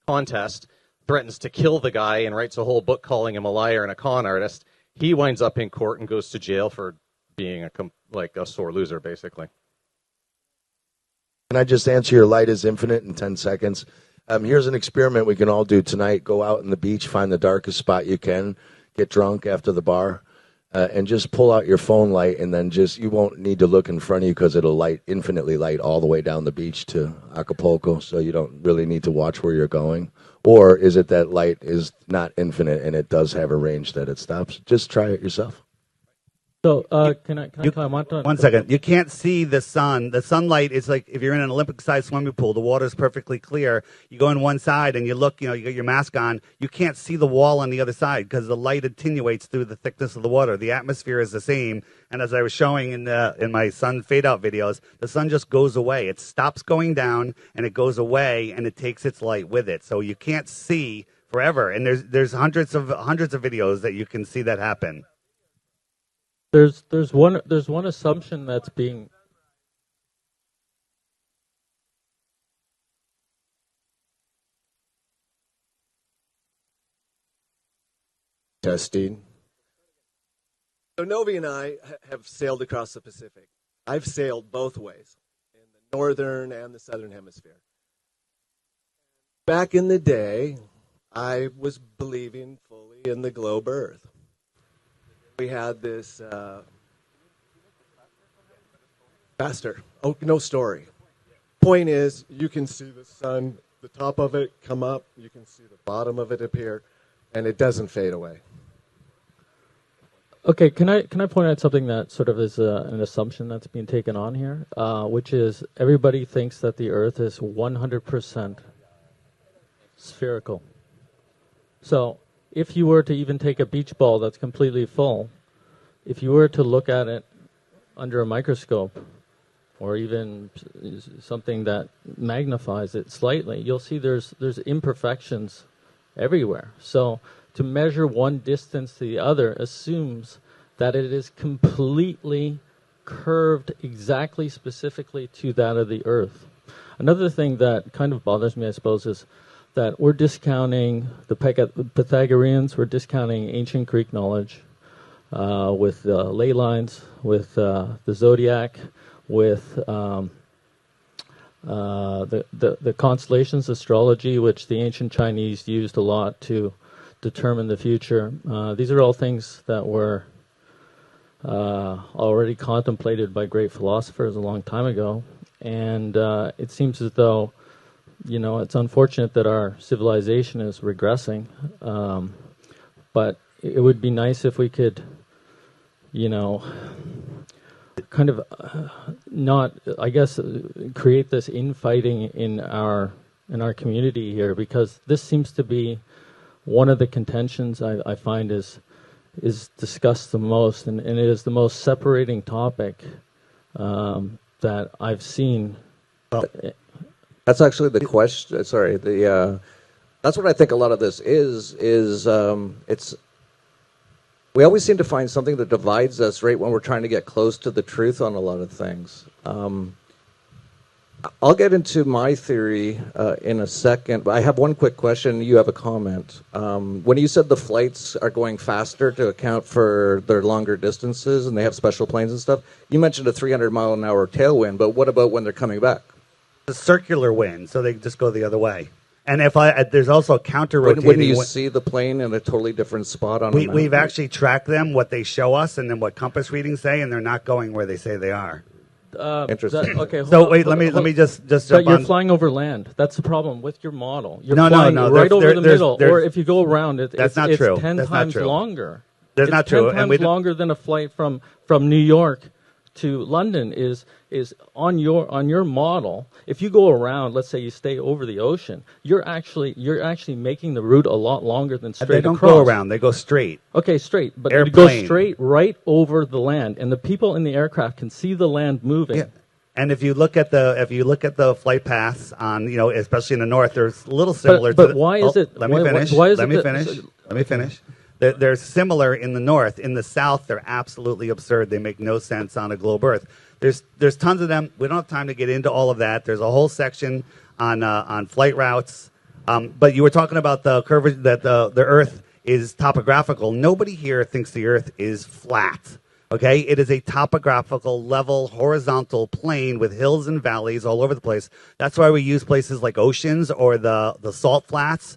contest threatens to kill the guy and writes a whole book calling him a liar and a con artist. He winds up in court and goes to jail for being a sore loser, basically. Can I just answer your light is infinite in 10 seconds? Here's an experiment we can all do tonight. Go out on the beach, find the darkest spot you can, get drunk after the bar, and just pull out your phone light, and then you won't need to look in front of you because it'll infinitely light all the way down the beach to Acapulco, so you don't really need to watch where you're going. Or is it that light is not infinite and it does have a range that it stops? Just try it yourself. So can I comment on 1 second. You can't see the sun. The sunlight is like if you're in an Olympic-sized swimming pool. The water is perfectly clear. You go on one side and you look. You got your mask on. You can't see the wall on the other side because the light attenuates through the thickness of the water. The atmosphere is the same. And as I was showing in my sun fade-out videos, the sun just goes away. It stops going down and it goes away and it takes its light with it. So you can't see forever. And there's hundreds of videos that you can see that happen. There's one assumption that's being testing. So Novi and I have sailed across the Pacific. I've sailed both ways, in the northern and the southern hemisphere. Back in the day, I was believing fully in the globe Earth. We had this faster. Oh, no story. Point is, you can see the sun, the top of it come up. You can see the bottom of it appear, and it doesn't fade away. Okay, can I point out something that sort of is an assumption that's being taken on here, which is everybody thinks that the Earth is 100% spherical. So if you were to even take a beach ball that's completely full, if you were to look at it under a microscope or even something that magnifies it slightly, you'll see there's imperfections everywhere. So to measure one distance to the other assumes that it is completely curved exactly specifically to that of the Earth. Another thing that kind of bothers me, I suppose, is that we're discounting the Pythagoreans, we're discounting ancient Greek knowledge with ley lines, with the zodiac, with the constellations, astrology, which the ancient Chinese used a lot to determine the future. These are all things that were already contemplated by great philosophers a long time ago, and it seems as though it's unfortunate that our civilization is regressing, but it would be nice if we could, kind of not, I guess, create this infighting in our community here, because this seems to be one of the contentions I find is discussed the most, and it is the most separating topic that I've seen. Well, that's actually the question. Sorry, that's what I think a lot of this is it's. We always seem to find something that divides us right when we're trying to get close to the truth on a lot of things. I'll get into my theory in a second, but I have one quick question. You have a comment. When you said the flights are going faster to account for their longer distances and they have special planes and stuff, you mentioned a 300-mile-an-hour tailwind, but what about when they're coming back? The circular wind, so they just go the other way. And there's also a counter-rotating. Wouldn't you see the plane in a totally different spot on a mountain? We've actually tracked them, what they show us, and then what compass readings say, and they're not going where they say they are. Interesting. Okay. So wait, let me just jump but you're on. flying over land. That's the problem with your model. You're No, flying right over the middle, there's- or if you go around it, That's not it's true. 10 That's not times true. longer. That's It's not 10 true, and times longer than a flight from New York to London is on your model. If you go around, let's say you stay over the ocean, you're actually making the route a lot longer than straight They don't across. go around; they go straight. Okay, straight, but you Airplane. go straight right over the land, and the people in the aircraft can see the land moving. Yeah. And if you look at the flight paths on, especially in the north, they're a little similar. But to why is it? Let me finish. Let me finish. They're similar in the north. In the south, they're absolutely absurd. They make no sense on a globe Earth. There's tons of them. We don't have time to get into all of that. There's a whole section on flight routes. But you were talking about the curvature that the Earth is topographical. Nobody here thinks the Earth is flat. Okay, it is a topographical, level, horizontal plane with hills and valleys all over the place. That's why we use places like oceans or the salt flats.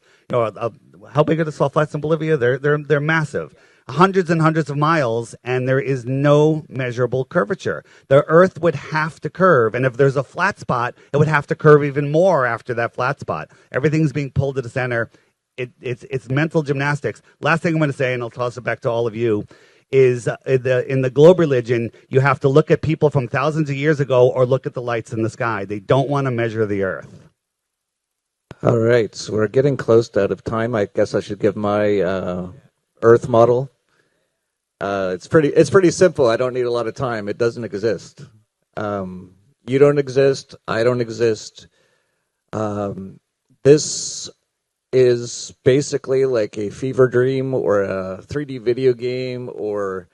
How big are the salt flats in Bolivia? They're massive, hundreds and hundreds of miles, and there is no measurable curvature. The Earth would have to curve, and if there's a flat spot, it would have to curve even more after that flat spot. Everything's being pulled to the center. It's mental gymnastics. Last thing I'm going to say, and I'll toss it back to all of you, is in the globe religion, you have to look at people from thousands of years ago or look at the lights in the sky. They don't want to measure the Earth. All right, so we're getting close to out of time. I guess I should give my Earth model. It's pretty simple. I don't need a lot of time. It doesn't exist. You don't exist. I don't exist. This is basically like a fever dream or a 3D video game or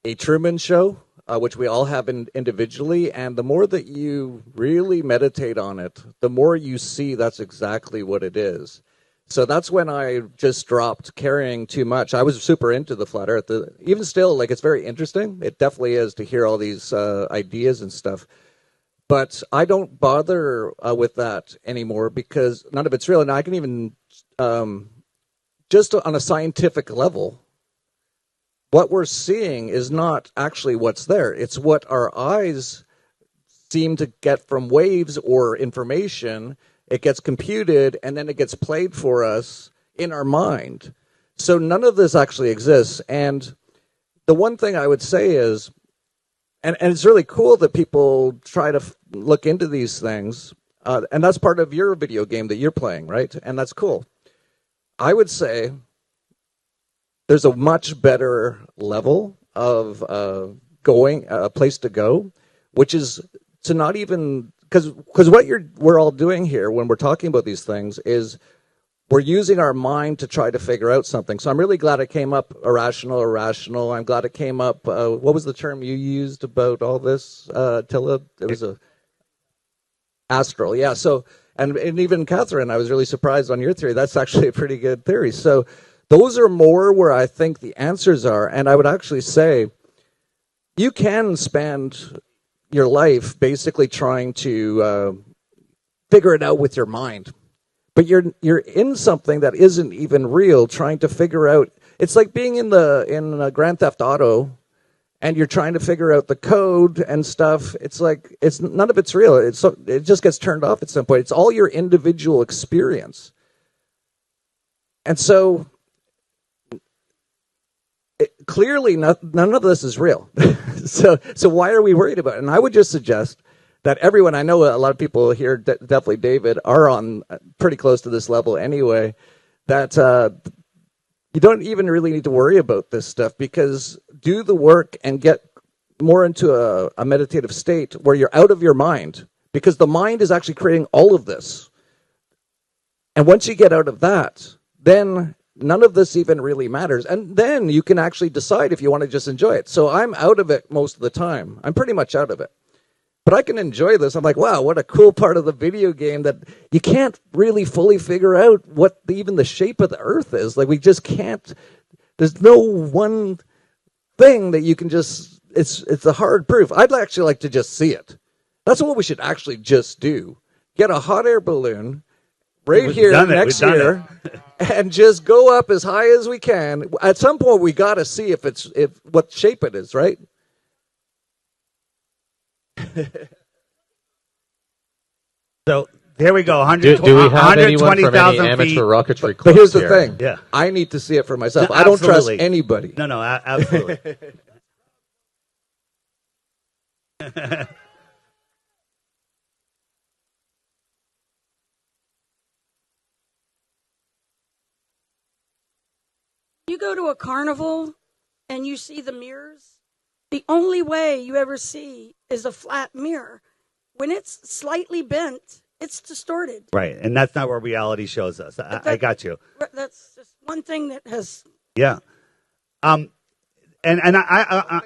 a Truman Show, which we all have individually. And the more that you really meditate on it, the more you see that's exactly what it is. So that's when I just dropped caring too much. I was super into the flat Earth. Even still, like, it's very interesting. It definitely is to hear all these ideas and stuff. But I don't bother with that anymore because none of it's real. And I can even, just on a scientific level, what we're seeing is not actually what's there. It's what our eyes seem to get from waves or information. It gets computed, and then it gets played for us in our mind. So none of this actually exists. And the one thing I would say is, and it's really cool that people try to look into these things, and that's part of your video game that you're playing, right? And that's cool. I would say there's a much better level of a place to go, which is to not even, because what we're all doing here when we're talking about these things is we're using our mind to try to figure out something. So I'm really glad it came up, irrational. I'm glad it came up. What was the term you used about all this, Tilla? It was Astral. Yeah. So, and even Catherine, I was really surprised on your theory. That's actually a pretty good theory. So those are more where I think the answers are. And I would actually say you can spend your life basically trying to figure it out with your mind. But you're in something that isn't even real, trying to figure out. It's like being in Grand Theft Auto, and you're trying to figure out the code and stuff. It's like none of it's real. It just gets turned off at some point. It's all your individual experience, and so clearly none of this is real. So why are we worried about it? And I would just suggest that everyone, I know a lot of people here, definitely David, are on pretty close to this level anyway, that you don't even really need to worry about this stuff, because do the work and get more into a meditative state where you're out of your mind, because the mind is actually creating all of this. And once you get out of that, then none of this even really matters. And then you can actually decide if you want to just enjoy it. So I'm out of it most of the time. I'm pretty much out of it. But I can enjoy this. I'm like, wow, what a cool part of the video game that you can't really fully figure out what even the shape of the Earth is. Like, we just can't. There's no one thing that you can just. It's a hard proof. I'd actually like to just see it. That's what we should actually just do. Get a hot air balloon right here next year, and just go up as high as we can. At some point, we got to see if what shape it is, right? So there we go. Do we have anyone from any amateur rocketry clubs? But here's the here? thing. Yeah. I need to see it for myself. No, I don't trust absolutely. anybody. No, absolutely. You go to a carnival and you see the mirrors, the only way you ever see is a flat mirror. When it's slightly bent, it's distorted. Right, and that's not what reality shows us. I got you. That's just one thing that has. Yeah. And I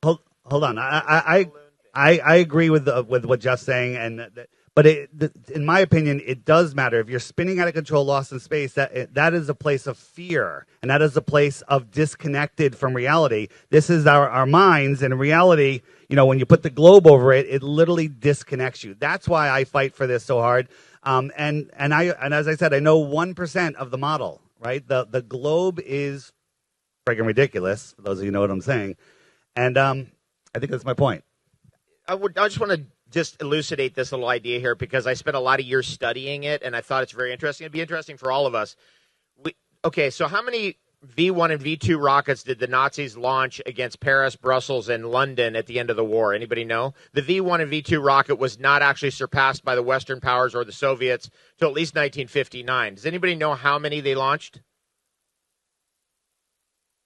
hold on. I agree with what Jeff's saying, but in my opinion, it does matter. If you're spinning out of control, lost in space, that is a place of fear, and that is a place of disconnected from reality. This is our minds, and in reality, when you put the globe over it, it literally disconnects you. That's why I fight for this so hard. And as I said, I know 1% of the model. Right, the globe is freaking ridiculous. For those of you who know what I'm saying, and I think that's my point. I just want to just elucidate this little idea here, because I spent a lot of years studying it, and I thought it's very interesting. It'd be interesting for all of us. Okay, so how many V1 and V2 rockets did the Nazis launch against Paris, Brussels, and London at the end of the war? Anybody know? The V1 and V2 rocket was not actually surpassed by the Western powers or the Soviets till at least 1959. Does anybody know how many they launched?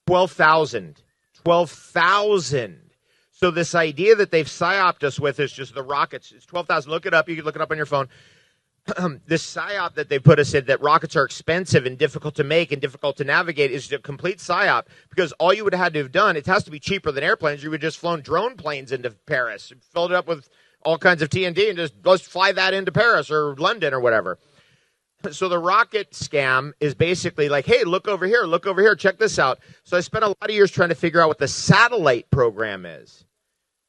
12,000. 12,000. So this idea that they've psyoped us with is just the rockets. It's 12,000. Look it up. You can look it up on your phone. This psyop that they put us in, that rockets are expensive and difficult to make and difficult to navigate, is a complete psyop, because all you would have had to have done, it has to be cheaper than airplanes. You would have just flown drone planes into Paris, filled it up with all kinds of TNT, and just let's fly that into Paris or London or whatever. So the rocket scam is basically like, hey, look over here, check this out. So I spent a lot of years trying to figure out what the satellite program is.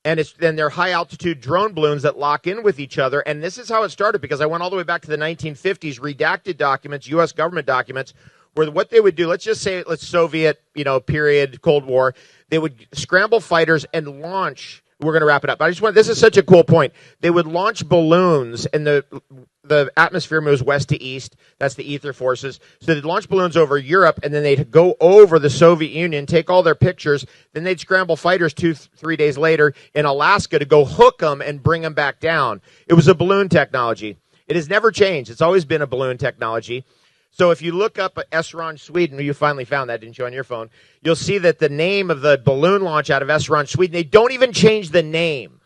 And then they're high-altitude drone balloons that lock in with each other. And this is how it started, because I went all the way back to the 1950s, redacted documents, U.S. government documents, where what they would do, let's just say, Soviet, period, Cold War, they would scramble fighters and launch. We're going to wrap it up. This is such a cool point. They would launch balloons, and the atmosphere moves west to east. That's the ether forces. So they'd launch balloons over Europe, and then they'd go over the Soviet Union, take all their pictures. Then they'd scramble fighters 2-3 days later in Alaska to go hook them and bring them back down. It was a balloon technology. It has never changed. It's always been a balloon technology. So if you look up Esrange, Sweden, you finally found that, didn't you, on your phone? You'll see that the name of the balloon launch out of Esrange, Sweden, they don't even change the name.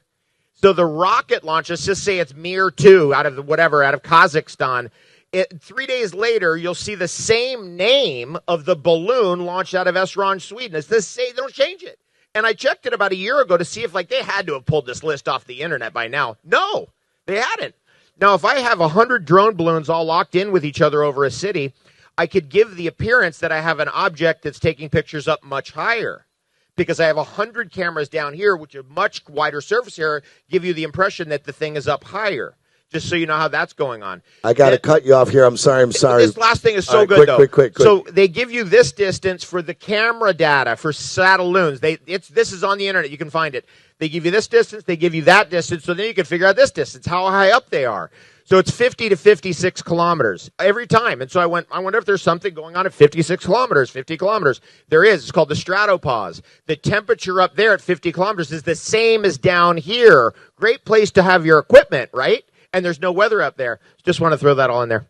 So the rocket launch, let's just say it's Mir 2 out of Kazakhstan. 3 days later, you'll see the same name of the balloon launched out of Esrange, Sweden. It's the same, they don't change it. And I checked it about a year ago to see if they had to have pulled this list off the internet by now. No, they hadn't. Now, if I have 100 drone balloons all locked in with each other over a city, I could give the appearance that I have an object that's taking pictures up much higher, because I have 100 cameras down here, which are much wider surface area, give you the impression that the thing is up higher, just so you know how that's going on. I got to cut you off here. I'm sorry. This last thing is so good, though. Quick. So they give you this distance for the camera data for satelloons. This is on the internet. You can find it. They give you this distance, they give you that distance, so then you can figure out this distance, how high up they are. So it's 50 to 56 kilometers every time. And so I wonder if there's something going on at 56 kilometers, 50 kilometers. There is. It's called the stratopause. The temperature up there at 50 kilometers is the same as down here. Great place to have your equipment, right? And there's no weather up there. Just want to throw that all in there.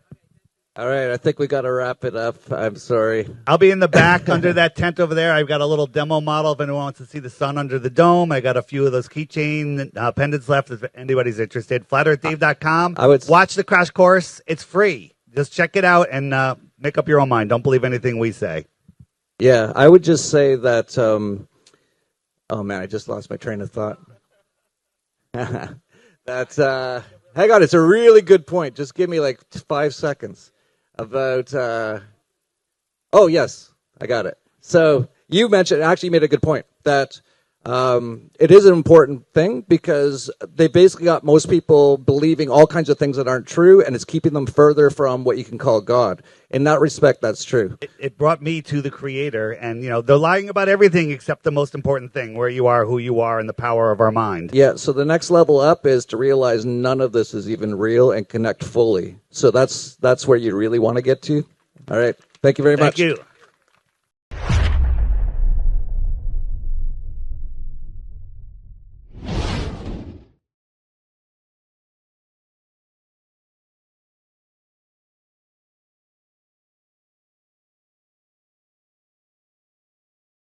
All right, I think we got to wrap it up. I'm sorry. I'll be in the back under that tent over there. I've got a little demo model if anyone wants to see the sun under the dome. I got a few of those keychain pendants left if anybody's interested. FlatEarthDave.com. Watch the crash course. It's free. Just check it out and make up your own mind. Don't believe anything we say. Yeah, I would just say that, oh, man, I just lost my train of thought. Hang on, it's a really good point. Just give me 5 seconds. About, oh, yes, I got it. So you mentioned, actually you made a good point, that it is an important thing because they basically got most people believing all kinds of things that aren't true, and it's keeping them further from what you can call God. In that respect, that's true. It brought me to the Creator, and, they're lying about everything except the most important thing, where you are, who you are, and the power of our mind. Yeah, so the next level up is to realize none of this is even real and connect fully. So that's where you really want to get to. All right. Thank you very much. Thank you.